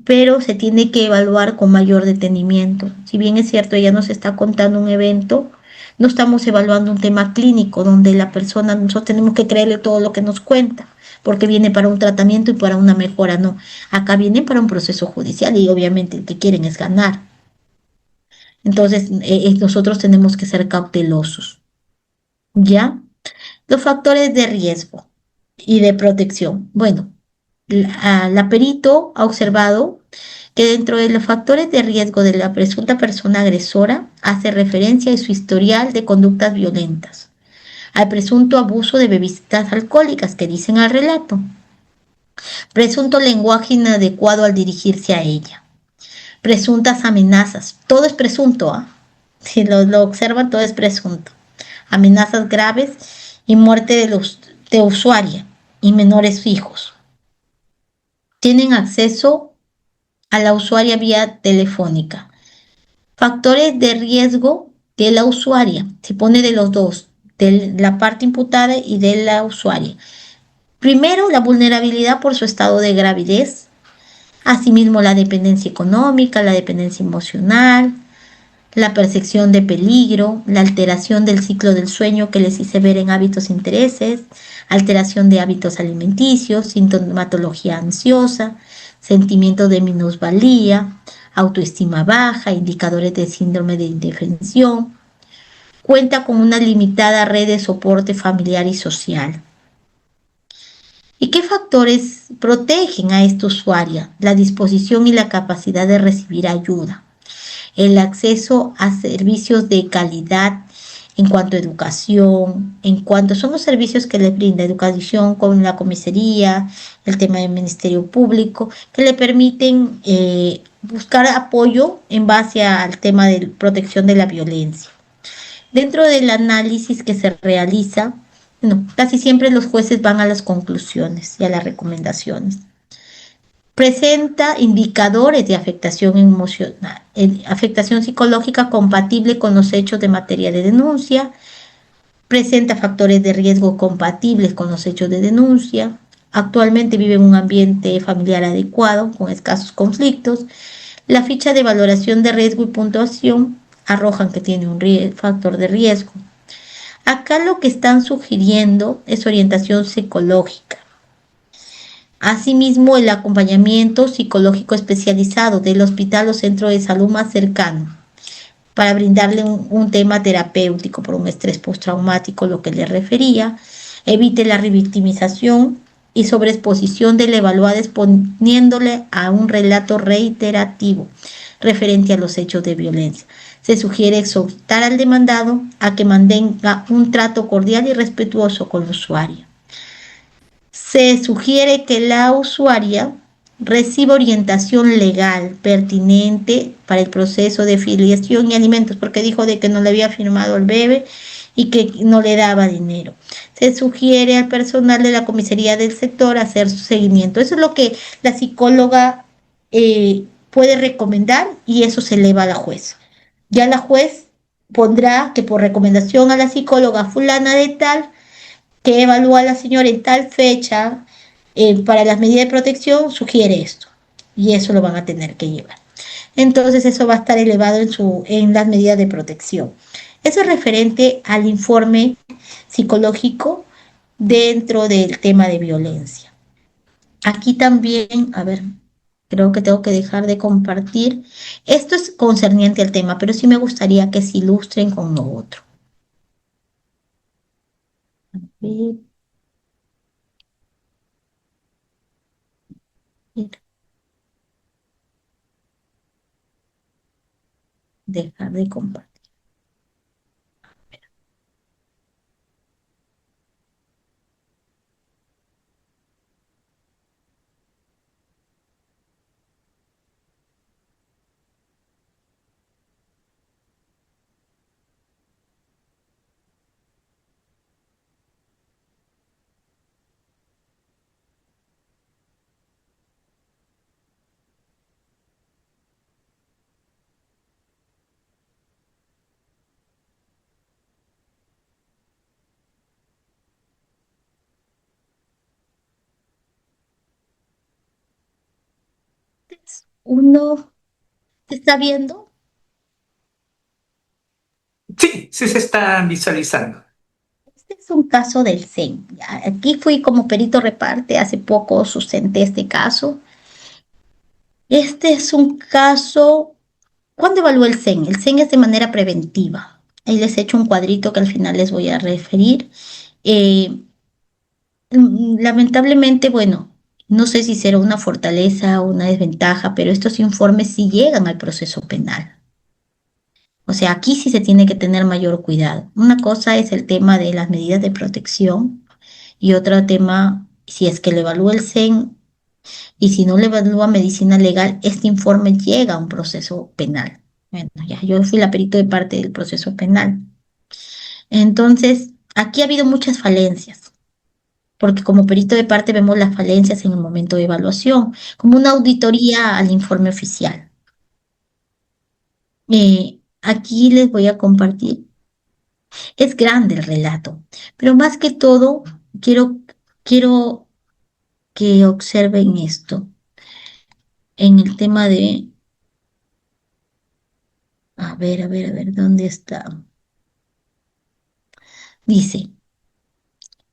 Speaker 1: pero se tiene que evaluar con mayor detenimiento. Si bien es cierto, ella nos está contando un evento, no estamos evaluando un tema clínico donde la persona, nosotros tenemos que creerle todo lo que nos cuenta, porque viene para un tratamiento y para una mejora, no. Acá vienen para un proceso judicial y obviamente el que quieren es ganar. Entonces, nosotros tenemos que ser cautelosos, ¿ya? Los factores de riesgo y de protección. Bueno, la perito ha observado que dentro de los factores de riesgo de la presunta persona agresora hace referencia a su historial de conductas violentas, al presunto abuso de bebidas alcohólicas que dicen al relato, presunto lenguaje inadecuado al dirigirse a ella, presuntas amenazas, todo es presunto, ¿eh? Si lo observan, todo es presunto, amenazas graves y muerte de usuaria y menores hijos. Tienen acceso a la usuaria vía telefónica. Factores de riesgo de la usuaria. Se pone de los dos, de la parte imputada y de la usuaria. Primero, la vulnerabilidad por su estado de gravidez. Asimismo, la dependencia económica, la dependencia emocional, la percepción de peligro, la alteración del ciclo del sueño que les hice ver en hábitos e intereses, alteración de hábitos alimenticios, sintomatología ansiosa, sentimiento de minusvalía, autoestima baja, indicadores de síndrome de indefensión. Cuenta con una limitada red de soporte familiar y social. ¿Y qué factores protegen a esta usuaria? La disposición y la capacidad de recibir ayuda, el acceso a servicios de calidad en cuanto a educación, en cuanto son los servicios que le brinda educación con la comisaría, el tema del Ministerio Público, que le permiten buscar apoyo en base al tema de protección de la violencia. Dentro del análisis que se realiza, no, casi siempre los jueces van a las conclusiones y a las recomendaciones. Presenta indicadores de afectación emocional, afectación psicológica compatible con los hechos de materia de denuncia, presenta factores de riesgo compatibles con los hechos de denuncia, actualmente vive en un ambiente familiar adecuado, con escasos conflictos, la ficha de valoración de riesgo y puntuación arrojan que tiene un factor de riesgo. Acá lo que están sugiriendo es orientación psicológica. Asimismo, el acompañamiento psicológico especializado del hospital o centro de salud más cercano para brindarle un tema terapéutico por un estrés postraumático, lo que le refería, evite la revictimización y sobreexposición del evaluado exponiéndole a un relato reiterativo referente a los hechos de violencia. Se sugiere exhortar al demandado a que mantenga un trato cordial y respetuoso con el usuario. Se sugiere que la usuaria reciba orientación legal pertinente para el proceso de filiación y alimentos, porque dijo de que no le había firmado el bebé y que no le daba dinero. Se sugiere al personal de la comisaría del sector hacer su seguimiento. Eso es lo que la psicóloga puede recomendar y eso se eleva a la juez. Ya la juez pondrá que por recomendación a la psicóloga fulana de tal, que evalúa a la señora en tal fecha para las medidas de protección, sugiere esto. Y eso lo van a tener que llevar. Entonces eso va a estar elevado en las medidas de protección. Eso es referente al informe psicológico dentro del tema de violencia. Aquí también, a ver, creo que tengo que dejar de compartir. Esto es concerniente al tema, pero sí me gustaría que se ilustren con lo otro. A ver, dejar de compartir. Uno está viendo.
Speaker 2: Sí, sí se está visualizando.
Speaker 1: Este es un caso del CEN. Aquí fui como perito reparte, hace poco sustenté este caso. Este es un caso, ¿cuándo evalúa el CEN? El CEN es de manera preventiva. Ahí les he hecho un cuadrito que al final les voy a referir. Eh, Lamentablemente, bueno, no sé si será una fortaleza o una desventaja, pero estos informes sí llegan al proceso penal. O sea, aquí sí se tiene que tener mayor cuidado. Una cosa es el tema de las medidas de protección y otro tema, si es que lo evalúa el CEN y si no lo evalúa medicina legal, este informe llega a un proceso penal. Bueno, ya yo fui la perito de parte del proceso penal. Entonces, aquí ha habido muchas falencias, porque como perito de parte vemos las falencias en el momento de evaluación, como una auditoría al informe oficial. Aquí les voy a compartir. Es grande el relato, pero más que todo, quiero que observen esto en el tema de, a ver, ¿dónde está? Dice,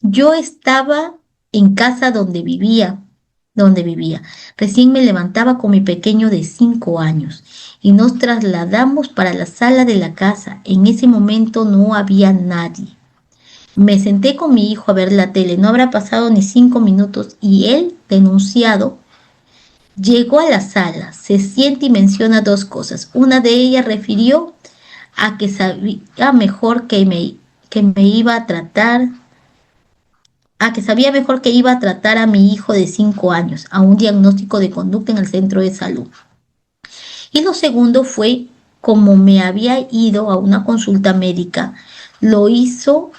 Speaker 1: yo estaba en casa donde vivía. Recién me levantaba con mi pequeño de 5 años y nos trasladamos para la sala de la casa. En ese momento no había nadie. Me senté con mi hijo a ver la tele. No habrá pasado ni 5 minutos y el denunciado llegó a la sala. Se siente y menciona dos cosas. Una de ellas refirió a que sabía mejor que me iba a tratar que sabía mejor que iba a tratar a mi hijo de 5 años a un diagnóstico de conducta en el centro de salud. Y lo segundo fue, como me había ido a una consulta médica, lo hizo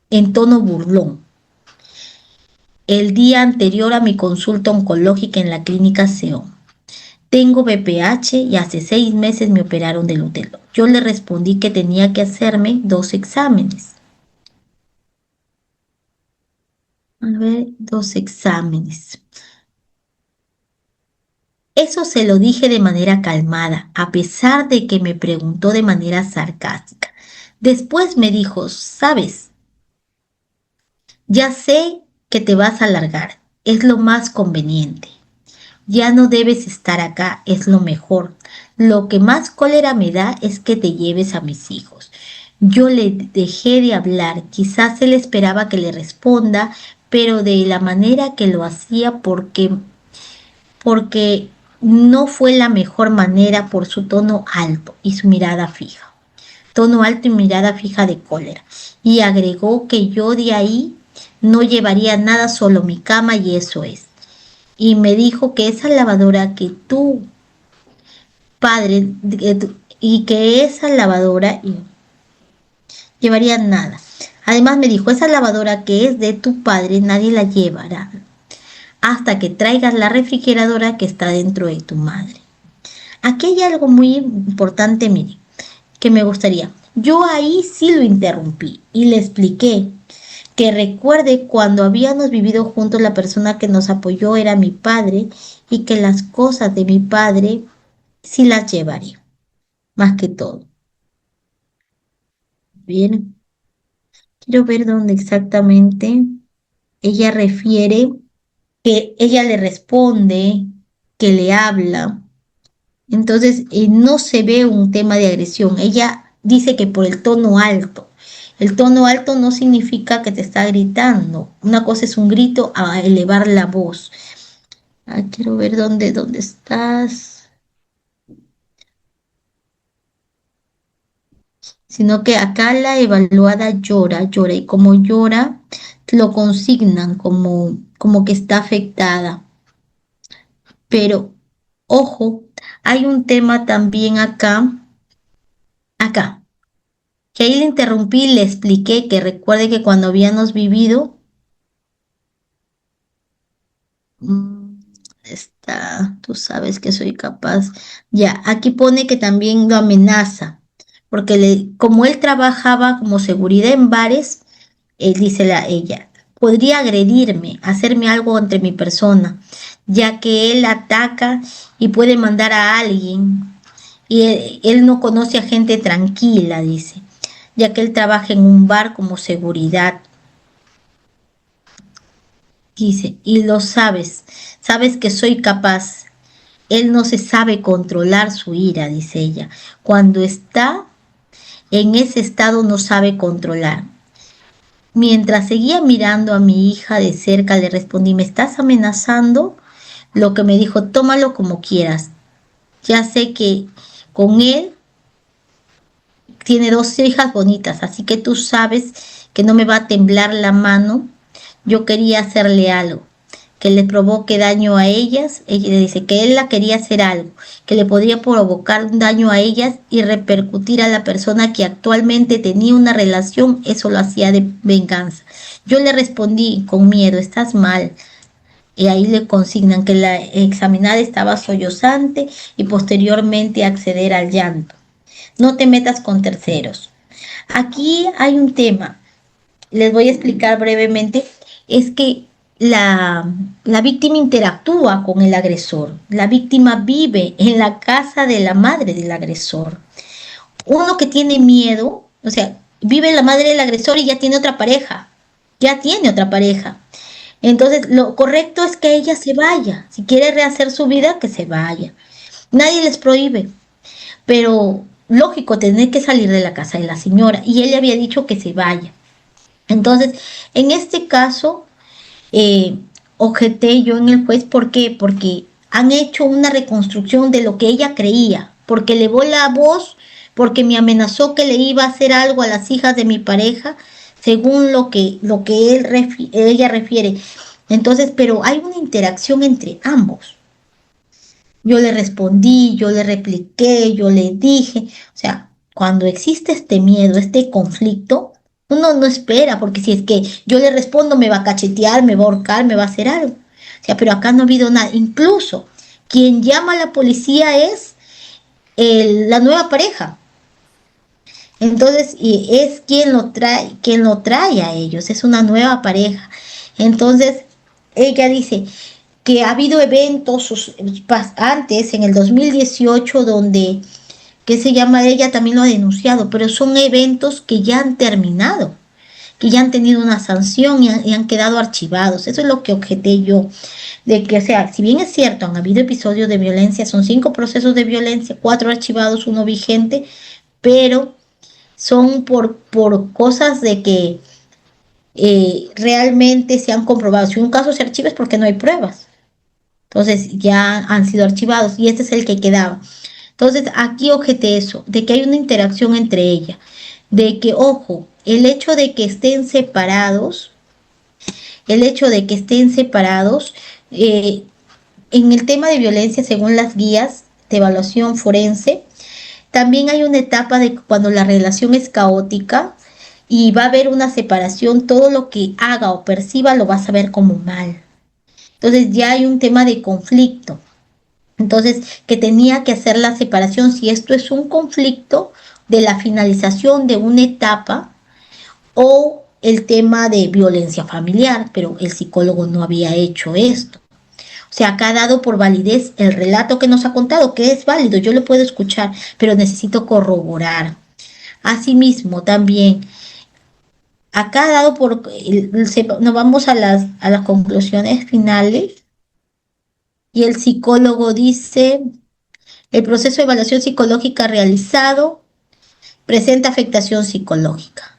Speaker 1: en tono burlón. El día anterior a mi consulta oncológica en la clínica SEO. Tengo BPH y hace 6 meses me operaron del útero. Yo le respondí que tenía que hacerme 2 exámenes. A ver, 2 exámenes. Eso se lo dije de manera calmada, a pesar de que me preguntó de manera sarcástica. Después me dijo, sabes, ya sé que te vas a largar, es lo más conveniente. Ya no debes estar acá, es lo mejor. Lo que más cólera me da es que te lleves a mis hijos. Yo le dejé de hablar, quizás él esperaba que le responda, pero de la manera que lo hacía porque no fue la mejor manera por su tono alto y su mirada fija. Tono alto y mirada fija de cólera. Y agregó que yo de ahí no llevaría nada, solo mi cama y eso es. Y me dijo que esa lavadora que tu padre y que esa lavadora llevaría nada. Además me dijo, esa lavadora que es de tu padre nadie la llevará hasta que traigas la refrigeradora que está dentro de tu madre. Aquí hay algo muy importante, mire, que me gustaría. Yo ahí sí lo interrumpí y le expliqué que recuerde cuando habíamos vivido juntos, la persona que nos apoyó era mi padre y que las cosas de mi padre sí las llevaría, más que todo. Bien, quiero ver dónde exactamente ella refiere que ella le responde, que le habla. Entonces, no se ve un tema de agresión. Ella dice que por el tono alto. El tono alto no significa que te está gritando. Una cosa es un grito a elevar la voz. Quiero ver dónde estás. Sino que acá la evaluada llora, y como llora, lo consignan como que está afectada. Pero, ojo, hay un tema también acá, que ahí le interrumpí y le expliqué que recuerde que cuando habíamos vivido, tú sabes que soy capaz. Ya, aquí pone que también lo amenaza, porque como él trabajaba como seguridad en bares, dice ella, podría agredirme, hacerme algo entre mi persona, ya que él ataca y puede mandar a alguien. Y él no conoce a gente tranquila, dice, ya que él trabaja en un bar como seguridad. Dice, y lo sabes que soy capaz. Él no se sabe controlar su ira, dice ella. Cuando está en ese estado no sabe controlar. Mientras seguía mirando a mi hija de cerca, le respondí, ¿me estás amenazando? Lo que me dijo, tómalo como quieras. Ya sé que con él tiene 2 hijas bonitas, así que tú sabes que no me va a temblar la mano. Yo quería hacerle algo que le provoque daño a ellas. Ella le dice que él la quería hacer algo que le podría provocar un daño a ellas y repercutir a la persona que actualmente tenía una relación. Eso lo hacía de venganza. Yo le respondí con miedo, estás mal. Y ahí le consignan que la examinada estaba sollozante y posteriormente acceder al llanto. No te metas con terceros. Aquí hay un tema, les voy a explicar brevemente, es que la víctima interactúa con el agresor. La víctima vive en la casa de la madre del agresor. Uno que tiene miedo, o sea, vive la madre del agresor y ya tiene otra pareja. Ya tiene otra pareja. Entonces, lo correcto es que ella se vaya. Si quiere rehacer su vida, que se vaya. Nadie les prohíbe. Pero lógico, tener que salir de la casa de la señora. Y él le había dicho que se vaya. Entonces, en este caso, objeté yo en el juez. ¿Por qué? Porque han hecho una reconstrucción de lo que ella creía. Porque elevó la voz, porque me amenazó que le iba a hacer algo a las hijas de mi pareja, según lo que ella refiere. Entonces, pero hay una interacción entre ambos. Yo le respondí, yo le repliqué, yo le dije, o sea, cuando existe este miedo, este conflicto, uno no espera, porque si es que yo le respondo me va a cachetear, me va a ahorcar, me va a hacer algo. O sea, pero acá no ha habido nada. Incluso quien llama a la policía es la nueva pareja. Entonces, y es quien lo trae a ellos, es una nueva pareja. Entonces, ella dice que ha habido eventos antes, en el 2018, donde, ¿qué se llama? Ella también lo ha denunciado, pero son eventos que ya han terminado, que ya han tenido una sanción y han quedado archivados. Eso es lo que objeté yo, de que, o sea, si bien es cierto, han habido episodios de violencia, son 5 procesos de violencia, 4 archivados, 1 vigente, pero son por cosas de que realmente se han comprobado. Si un caso se archiva es porque no hay pruebas. Entonces ya han sido archivados y este es el que quedaba. Entonces aquí objeté eso, de que hay una interacción entre ellas, de que, ojo, el hecho de que estén separados, el hecho de que estén separados, eh, en el tema de violencia, según las guías de evaluación forense, también hay una etapa de cuando la relación es caótica y va a haber una separación, todo lo que haga o perciba lo vas a ver como mal. Entonces ya hay un tema de conflicto. Entonces, que tenía que hacer la separación si esto es un conflicto de la finalización de una etapa o el tema de violencia familiar, pero el psicólogo no había hecho esto. O sea, acá ha dado por validez el relato que nos ha contado, que es válido, yo lo puedo escuchar, pero necesito corroborar. Asimismo, también, acá ha dado por, nos vamos a las conclusiones finales, y el psicólogo dice, el proceso de evaluación psicológica realizado presenta afectación psicológica,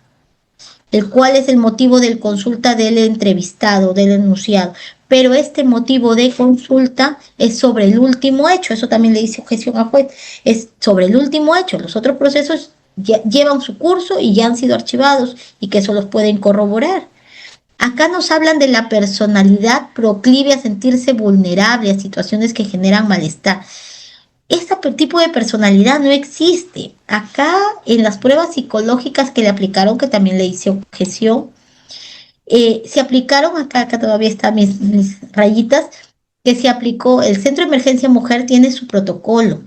Speaker 1: el cual es el motivo de consulta del entrevistado, del enunciado. Pero este motivo de consulta es sobre el último hecho, eso también le dice objeción a juez, es sobre el último hecho, los otros procesos ya llevan su curso y ya han sido archivados y que eso los pueden corroborar. Acá nos hablan de la personalidad proclive a sentirse vulnerable a situaciones que generan malestar. Este tipo de personalidad no existe. Acá en las pruebas psicológicas que le aplicaron, que también le hice objeción, se aplicaron, acá todavía están mis rayitas, que se aplicó, el Centro de Emergencia Mujer tiene su protocolo,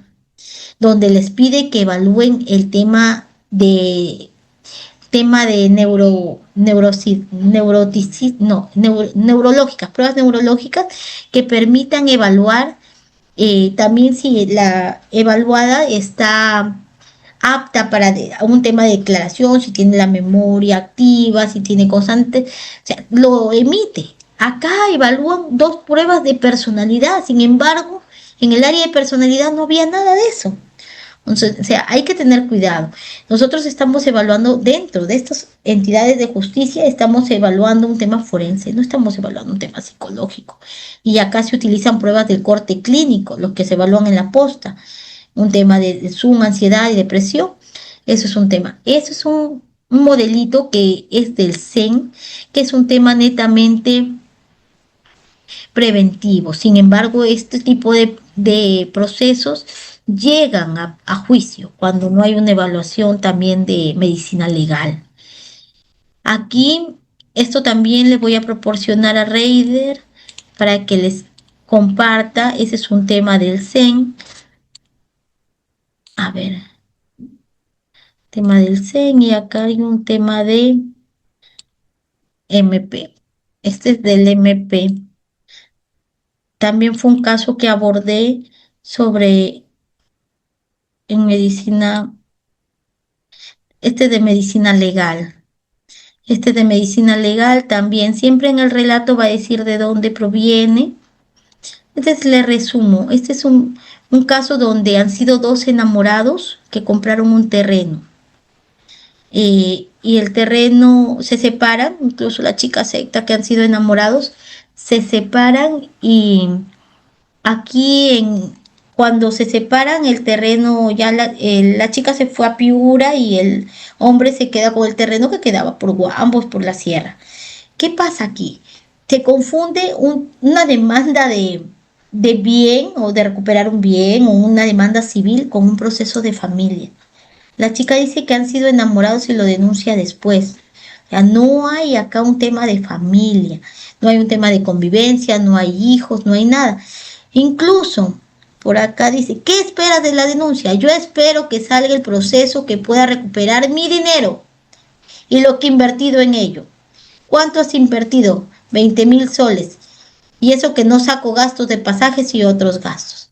Speaker 1: donde les pide que evalúen el tema de neurológicas, pruebas neurológicas que permitan evaluar también si la evaluada está apta para un tema de declaración, si tiene la memoria activa, si tiene constante, o sea, lo emite. Acá evalúan 2 pruebas de personalidad, sin embargo, en el área de personalidad no había nada de eso. Entonces, o sea, hay que tener cuidado. Nosotros estamos evaluando dentro de estas entidades de justicia, estamos evaluando un tema forense, no estamos evaluando un tema psicológico. Y acá se utilizan pruebas del corte clínico, los que se evalúan en la posta, un tema de Zoom, ansiedad y depresión. Eso es un tema. Eso es un modelito que es del CEN, que es un tema netamente preventivo. Sin embargo, este tipo de procesos llegan a juicio cuando no hay una evaluación también de medicina legal. Aquí, esto también le voy a proporcionar a Reider para que les comparta. Ese es un tema del CEN. A ver, tema del CEN y acá hay un tema de MP. Este es del MP. También fue un caso que abordé sobre en medicina, este de medicina legal. Este de medicina legal también, siempre en el relato va a decir de dónde proviene. Entonces le resumo, este es un caso donde han sido 2 enamorados que compraron un terreno. Y el terreno se separan, incluso la chica acepta que han sido enamorados, se separan y aquí cuando se separan el terreno, ya la chica se fue a Piura y el hombre se queda con el terreno que quedaba por Guambos, por la sierra. ¿Qué pasa aquí? Se confunde una demanda de bien o de recuperar un bien o una demanda civil con un proceso de familia. La chica dice que han sido enamorados y lo denuncia después. O sea, no hay acá un tema de familia, no hay un tema de convivencia, no hay hijos, no hay nada. Incluso por acá dice, ¿qué esperas de la denuncia? Yo espero que salga el proceso que pueda recuperar mi dinero y lo que he invertido en ello. ¿Cuánto has invertido? 20,000 soles. Y eso que no saco gastos de pasajes y otros gastos.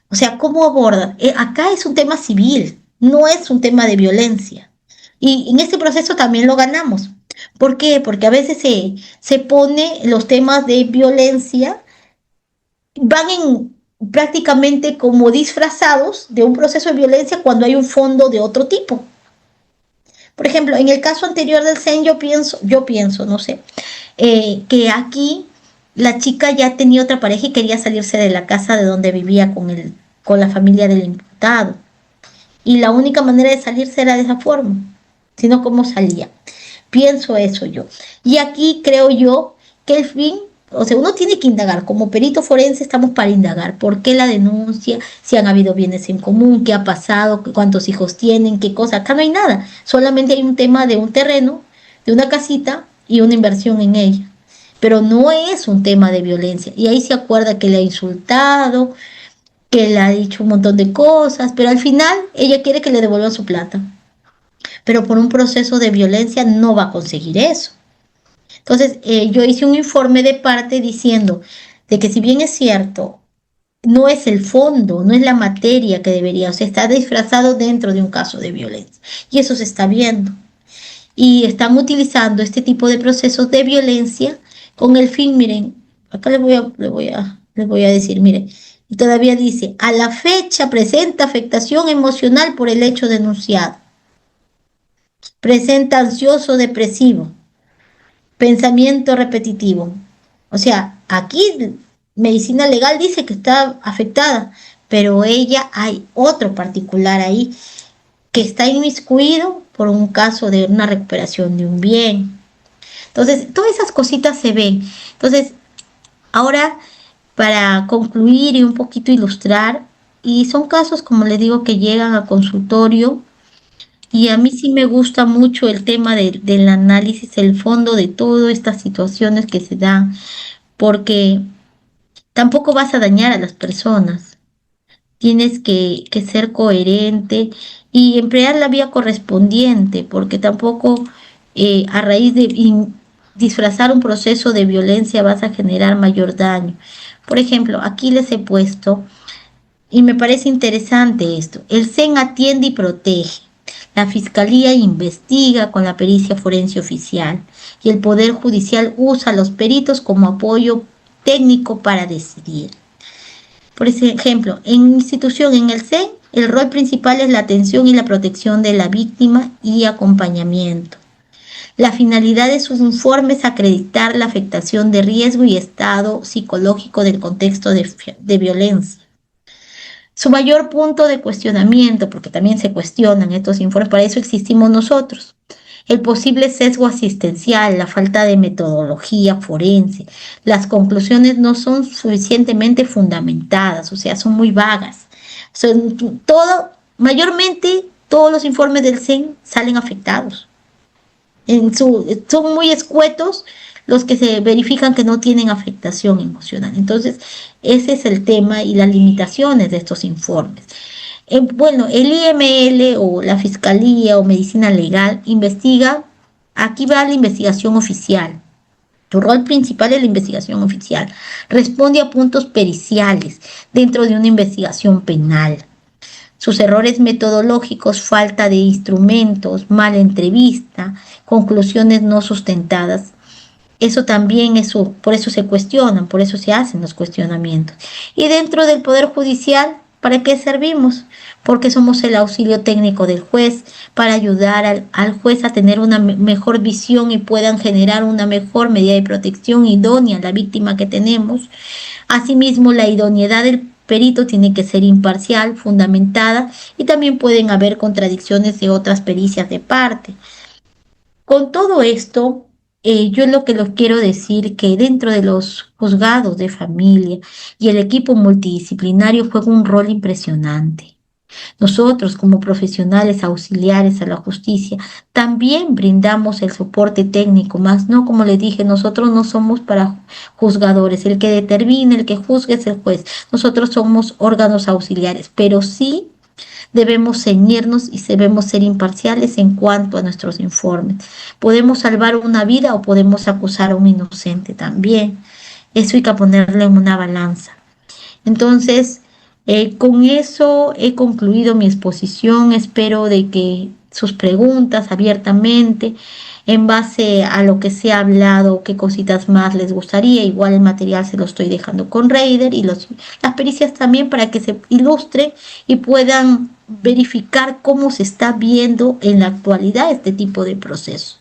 Speaker 1: O sea, ¿cómo abordan? Acá es un tema civil, no es un tema de violencia. Y en este proceso también lo ganamos. ¿Por qué? Porque a veces se pone los temas de violencia, van en prácticamente como disfrazados de un proceso de violencia cuando hay un fondo de otro tipo. Por ejemplo, en el caso anterior del CEN, yo pienso, no sé, que aquí la chica ya tenía otra pareja y quería salirse de la casa de donde vivía con la familia del imputado. Y la única manera de salirse era de esa forma, sino cómo salía. Pienso eso yo. Y aquí creo yo que el fin, o sea, uno tiene que indagar, como perito forense estamos para indagar por qué la denuncia, si han habido bienes en común, qué ha pasado, cuántos hijos tienen, qué cosa. Acá no hay nada, solamente hay un tema de un terreno, de una casita y una inversión en ella. Pero no es un tema de violencia. Y ahí se acuerda que le ha insultado, que le ha dicho un montón de cosas, pero al final ella quiere que le devuelvan su plata. Pero por un proceso de violencia no va a conseguir eso. Entonces, yo hice un informe de parte diciendo de que si bien es cierto, no es el fondo, no es la materia que debería, o sea, está disfrazado dentro de un caso de violencia. Y eso se está viendo. Y están utilizando este tipo de procesos de violencia con el fin, miren, acá les voy a decir, miren, y todavía dice, a la fecha presenta afectación emocional por el hecho denunciado, presenta ansioso depresivo, pensamiento repetitivo. O sea, aquí medicina legal dice que está afectada, pero ella hay otro particular ahí que está inmiscuido por un caso de una recuperación de un bien. Entonces, todas esas cositas se ven. Entonces, ahora, para concluir y un poquito ilustrar, y son casos, como les digo, que llegan a consultorio, y a mí sí me gusta mucho el tema del análisis, el fondo de todas estas situaciones que se dan, porque tampoco vas a dañar a las personas. Tienes que ser coherente y emplear la vía correspondiente, porque tampoco a raíz de disfrazar un proceso de violencia vas a generar mayor daño. Por ejemplo, aquí les he puesto, y me parece interesante esto, el CEN atiende y protege. La Fiscalía investiga con la pericia forense oficial y el Poder Judicial usa a los peritos como apoyo técnico para decidir. Por ejemplo, en institución, en el CEN, el rol principal es la atención y la protección de la víctima y acompañamiento. La finalidad de sus informes es acreditar la afectación de riesgo y estado psicológico del contexto de violencia. Su mayor punto de cuestionamiento, porque también se cuestionan estos informes, para eso existimos nosotros. El posible sesgo asistencial, la falta de metodología forense, las conclusiones no son suficientemente fundamentadas, o sea, son muy vagas. Mayormente todos los informes del CEN salen afectados. Son muy escuetos los que se verifican que no tienen afectación emocional. Entonces, ese es el tema y las limitaciones de estos informes. Bueno, el IML o la Fiscalía o Medicina Legal investiga, aquí va la investigación oficial. Tu rol principal es la investigación oficial. Responde a puntos periciales dentro de una investigación penal. Sus errores metodológicos, falta de instrumentos, mala entrevista, conclusiones no sustentadas. Eso también, por eso se cuestionan, por eso se hacen los cuestionamientos. Y dentro del Poder Judicial, ¿para qué servimos? Porque somos el auxilio técnico del juez para ayudar al juez a tener una mejor visión y puedan generar una mejor medida de protección idónea a la víctima que tenemos. Asimismo, la idoneidad del perito tiene que ser imparcial, fundamentada, y también pueden haber contradicciones de otras pericias de parte. Con todo esto, yo lo que les quiero decir que dentro de los juzgados de familia y el equipo multidisciplinario juega un rol impresionante. Nosotros, como profesionales auxiliares a la justicia, también brindamos el soporte técnico, más no, como les dije, nosotros no somos para juzgadores, el que determine, el que juzgue es el juez, nosotros somos órganos auxiliares, pero sí debemos ceñirnos y debemos ser imparciales en cuanto a nuestros informes. Podemos salvar una vida o podemos acusar a un inocente también. Eso hay que ponerle en una balanza. Entonces, con eso he concluido mi exposición. Espero de que sus preguntas abiertamente, en base a lo que se ha hablado, qué cositas más les gustaría. Igual el material se lo estoy dejando con Raider y las pericias también para que se ilustren y puedan verificar cómo se está viendo en la actualidad este tipo de proceso.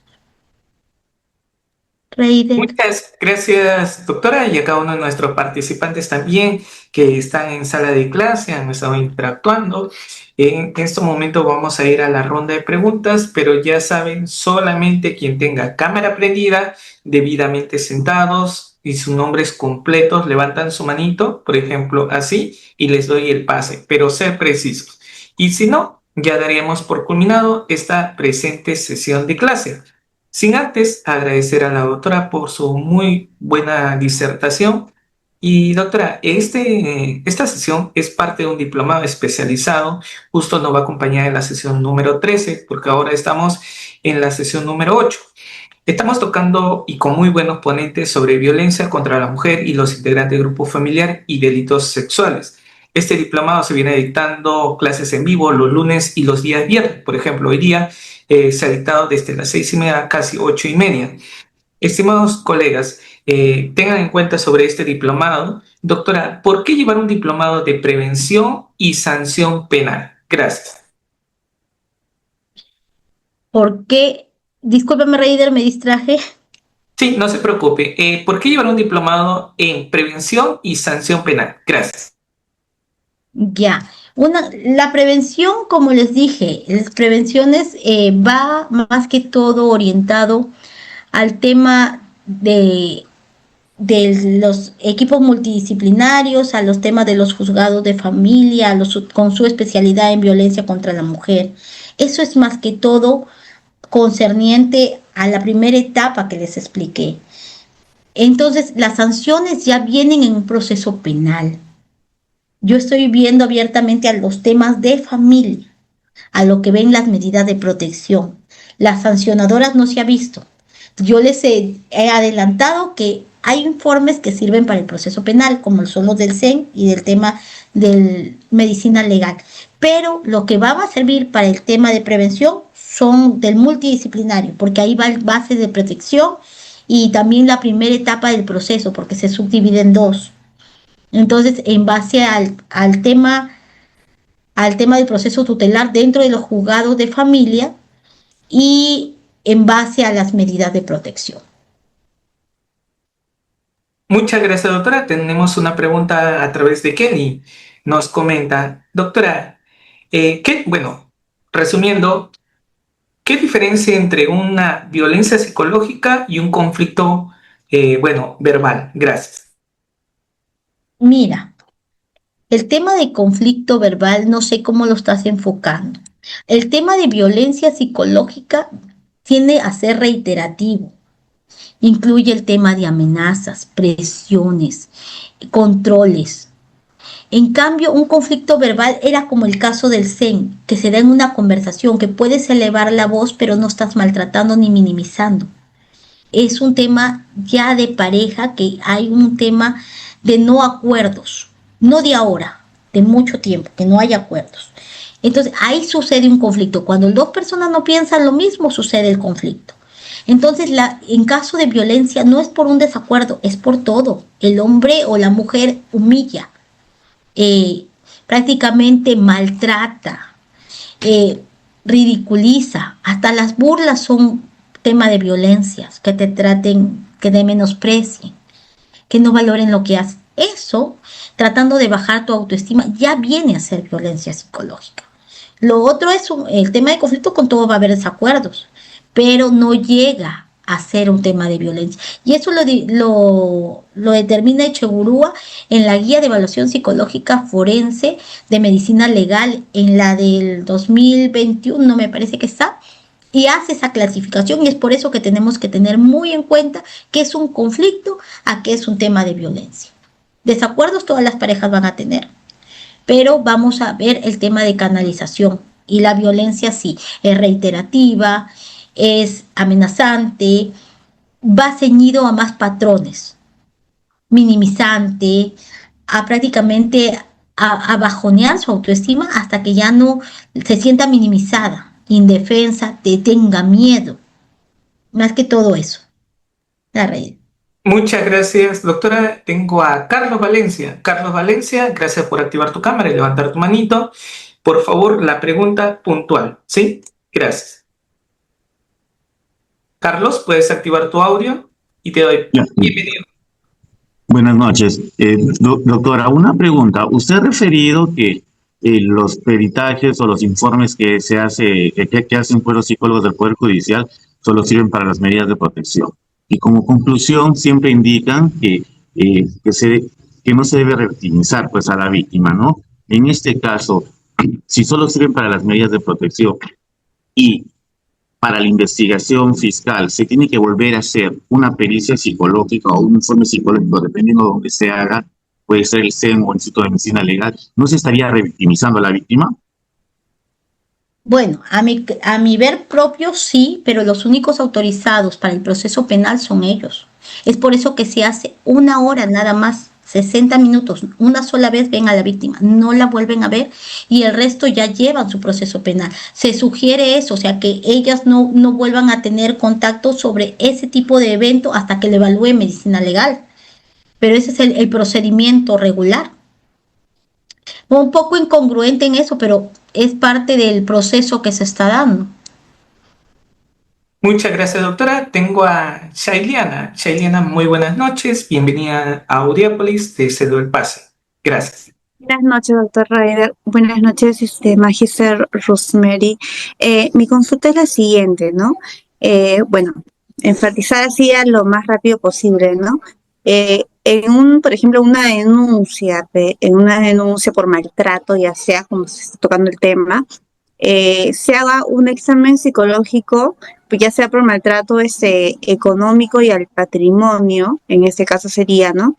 Speaker 1: Raider.
Speaker 2: Muchas gracias, doctora, y a cada uno de nuestros participantes también que están en sala de clase, han estado interactuando. En estos momentos vamos a ir a la ronda de preguntas, pero ya saben, solamente quien tenga cámara prendida, debidamente sentados y sus nombres completos, levantan su manito, por ejemplo, así, y les doy el pase, pero ser precisos. Y si no, ya daríamos por culminado esta presente sesión de clase. Sin antes agradecer a la doctora por su muy buena disertación. Y doctora, esta sesión es parte de un diplomado especializado. Justo nos va a acompañar en la sesión número 13, porque ahora estamos en la sesión número 8. Estamos tocando y con muy buenos ponentes sobre violencia contra la mujer y los integrantes del grupo familiar y delitos sexuales. Este diplomado se viene dictando clases en vivo los lunes y los días viernes. Por ejemplo, hoy día se ha dictado desde las 6:30 a casi 8:30. Estimados colegas, tengan en cuenta sobre este diplomado. Doctora, ¿por qué llevar un diplomado de prevención y sanción penal? Gracias.
Speaker 1: ¿Por qué? Discúlpame, Raider, me distraje.
Speaker 2: Sí, no se preocupe. ¿Por qué llevar un diplomado en prevención y sanción penal? Gracias.
Speaker 1: Ya. La prevención, como les dije, las prevenciones va más que todo orientado al tema de los equipos multidisciplinarios, a los temas de los juzgados de familia, con su especialidad en violencia contra la mujer. Eso es más que todo concerniente a la primera etapa que les expliqué. Entonces, las sanciones ya vienen en un proceso penal. Yo estoy viendo abiertamente a los temas de familia, a lo que ven las medidas de protección. Las sancionadoras no se ha visto. Yo les he adelantado que hay informes que sirven para el proceso penal, como son los del CEN y del tema de medicina legal. Pero lo que va a servir para el tema de prevención son del multidisciplinario, porque ahí va el base de protección y también la primera etapa del proceso, porque se subdivide en dos. Entonces, en base al tema del proceso tutelar dentro de los juzgados de familia y en base a las medidas de protección.
Speaker 2: Muchas gracias, doctora. Tenemos una pregunta a través de Kenny. Nos comenta, doctora, bueno, resumiendo, ¿qué diferencia entre una violencia psicológica y un conflicto, bueno, verbal? Gracias.
Speaker 1: Mira, el tema de conflicto verbal no sé cómo lo estás enfocando. El tema de violencia psicológica tiende a ser reiterativo. Incluye el tema de amenazas, presiones, controles. En cambio, un conflicto verbal era como el caso del Zen, que se da en una conversación, que puedes elevar la voz, pero no estás maltratando ni minimizando. Es un tema ya de pareja, que hay un tema de no acuerdos, no de ahora, de mucho tiempo, que no hay acuerdos. Entonces, ahí sucede un conflicto. Cuando dos personas no piensan lo mismo, sucede el conflicto. Entonces, en caso de violencia, no es por un desacuerdo, es por todo. El hombre o la mujer humilla, eh, prácticamente maltrata, eh, ridiculiza, hasta las burlas son tema de violencias, que te traten, que te menosprecien, que no valoren lo que haces. Eso, tratando de bajar tu autoestima, ya viene a ser violencia psicológica. Lo otro es el tema de conflicto, con todo va a haber desacuerdos, pero no llega a ser un tema de violencia. Y eso lo determina Echegurúa en la Guía de Evaluación Psicológica Forense de Medicina Legal, en la del 2021, me parece que está, y hace esa clasificación, y es por eso que tenemos que tener muy en cuenta qué es un conflicto, a qué es un tema de violencia. Desacuerdos todas las parejas van a tener, pero vamos a ver el tema de canalización. Y la violencia sí, es reiterativa, es amenazante, va ceñido a más patrones, minimizante, a prácticamente a bajonear su autoestima hasta que ya no se sienta minimizada. indefensa, te tenga miedo. Más que todo eso, la red.
Speaker 2: Muchas gracias, doctora. Tengo a Carlos Valencia. Carlos Valencia, gracias por activar tu cámara y levantar tu manito. Por favor, la pregunta puntual, ¿sí? Gracias. Carlos, puedes activar tu audio y te doy
Speaker 3: Ya.
Speaker 2: bienvenido.
Speaker 3: Buenas noches. Doctora, una pregunta. Usted ha referido que los peritajes o los informes que se hace, que hacen pues, los psicólogos del Poder Judicial solo sirven para las medidas de protección. Y como conclusión siempre indican que no se debe revictimizar pues, a la víctima, ¿no? En este caso, si solo sirven para las medidas de protección y para la investigación fiscal se tiene que volver a hacer una pericia psicológica o un informe psicológico, dependiendo de donde se haga, puede ser el CEN o el Instituto de Medicina Legal, ¿no se estaría revictimizando a la víctima?
Speaker 1: Bueno, a mi ver propio sí, pero los únicos autorizados para el proceso penal son ellos. Es por eso que se hace 1 hora nada más, 60 minutos, una sola vez ven a la víctima, no la vuelven a ver y el resto ya llevan su proceso penal. Se sugiere eso, o sea, que ellas no vuelvan a tener contacto sobre ese tipo de evento hasta que le evalúe medicina legal. Pero ese es el procedimiento regular. Un poco incongruente en eso, pero es parte del proceso que se está dando.
Speaker 2: Muchas gracias, doctora. Tengo a Shailiana. Shailiana, muy buenas noches. Bienvenida a Audiópolis. Te cedo el pase. Gracias.
Speaker 4: Buenas noches, doctor Raider. Buenas noches, Magister Rosemary. Mi consulta es la siguiente, ¿no? Bueno, enfatizar así a lo más rápido posible, ¿no? Por ejemplo, una denuncia por maltrato, ya sea como se está tocando el tema, se haga un examen psicológico, pues ya sea por maltrato económico y al patrimonio, en este caso sería, ¿no?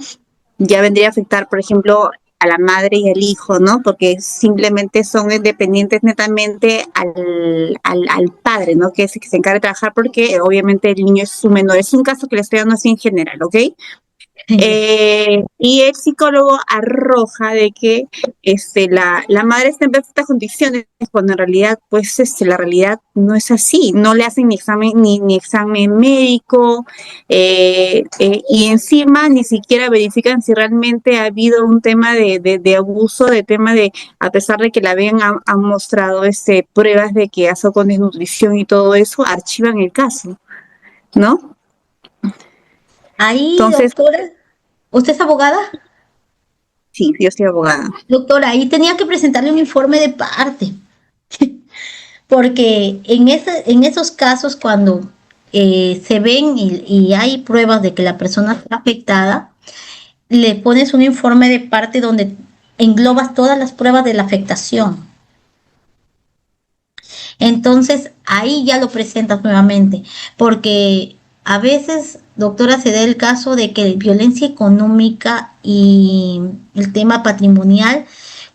Speaker 4: Ya vendría a afectar, por ejemplo, a la madre y al hijo, ¿no? Porque simplemente son dependientes netamente al padre, ¿no? Que es el que se encarga de trabajar porque obviamente el niño es su menor. Es un caso que le estoy dando así en general, ¿ok? Y el psicólogo arroja de que la madre está en perfectas condiciones, cuando en realidad, pues, la realidad no es así. No le hacen ni examen médico, y encima ni siquiera verifican si realmente ha habido un tema de abuso, a pesar de que la habían han mostrado pruebas de que ha sido con desnutrición y todo eso, archivan el caso, ¿no?
Speaker 1: Ahí,
Speaker 4: Entonces,
Speaker 1: doctora, ¿usted es abogada?
Speaker 4: sí, yo soy abogada.
Speaker 1: Doctora, ahí tenía que presentarle un informe de parte, porque en esos casos cuando se ven y hay pruebas de que la persona está afectada, le pones un informe de parte donde englobas todas las pruebas de la afectación. Entonces ahí ya lo presentas nuevamente, porque a veces, doctora, se da el caso de que violencia económica y el tema patrimonial,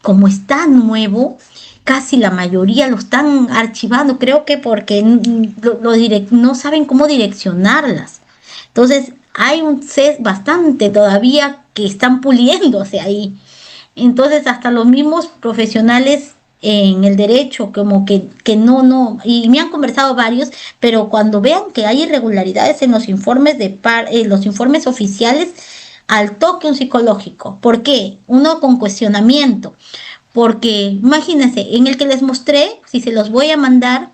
Speaker 1: como está nuevo, casi la mayoría lo están archivando, creo que porque no saben cómo direccionarlas. Entonces hay un CES bastante todavía que están puliéndose ahí. Entonces hasta los mismos profesionales en el derecho, como que no, y me han conversado varios, pero cuando vean que hay irregularidades en los informes los informes oficiales, al toque un psicológico. ¿Por qué? Uno con cuestionamiento, porque imagínense, en el que les mostré, si se los voy a mandar,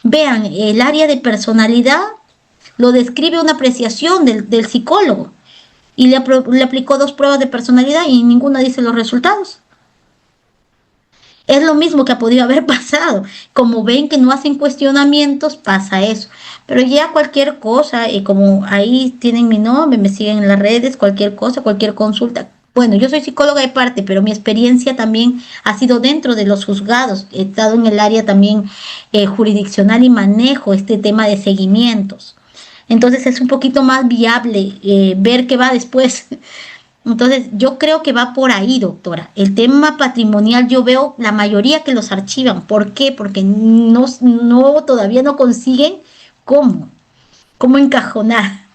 Speaker 1: vean, el área de personalidad lo describe una apreciación del psicólogo, y le aplicó 2 pruebas de personalidad y ninguna dice los resultados. Es lo mismo que ha podido haber pasado. Como ven que no hacen cuestionamientos, pasa eso. Pero ya cualquier cosa, como ahí tienen mi nombre, me siguen en las redes, cualquier cosa, cualquier consulta. Bueno, yo soy psicóloga de parte, pero mi experiencia también ha sido dentro de los juzgados. He estado en el área también jurisdiccional y manejo este tema de seguimientos. Entonces es un poquito más viable ver qué va después. Entonces, yo creo que va por ahí, doctora. El tema patrimonial, yo veo la mayoría que los archivan. ¿Por qué? Porque todavía no consiguen cómo encajonar.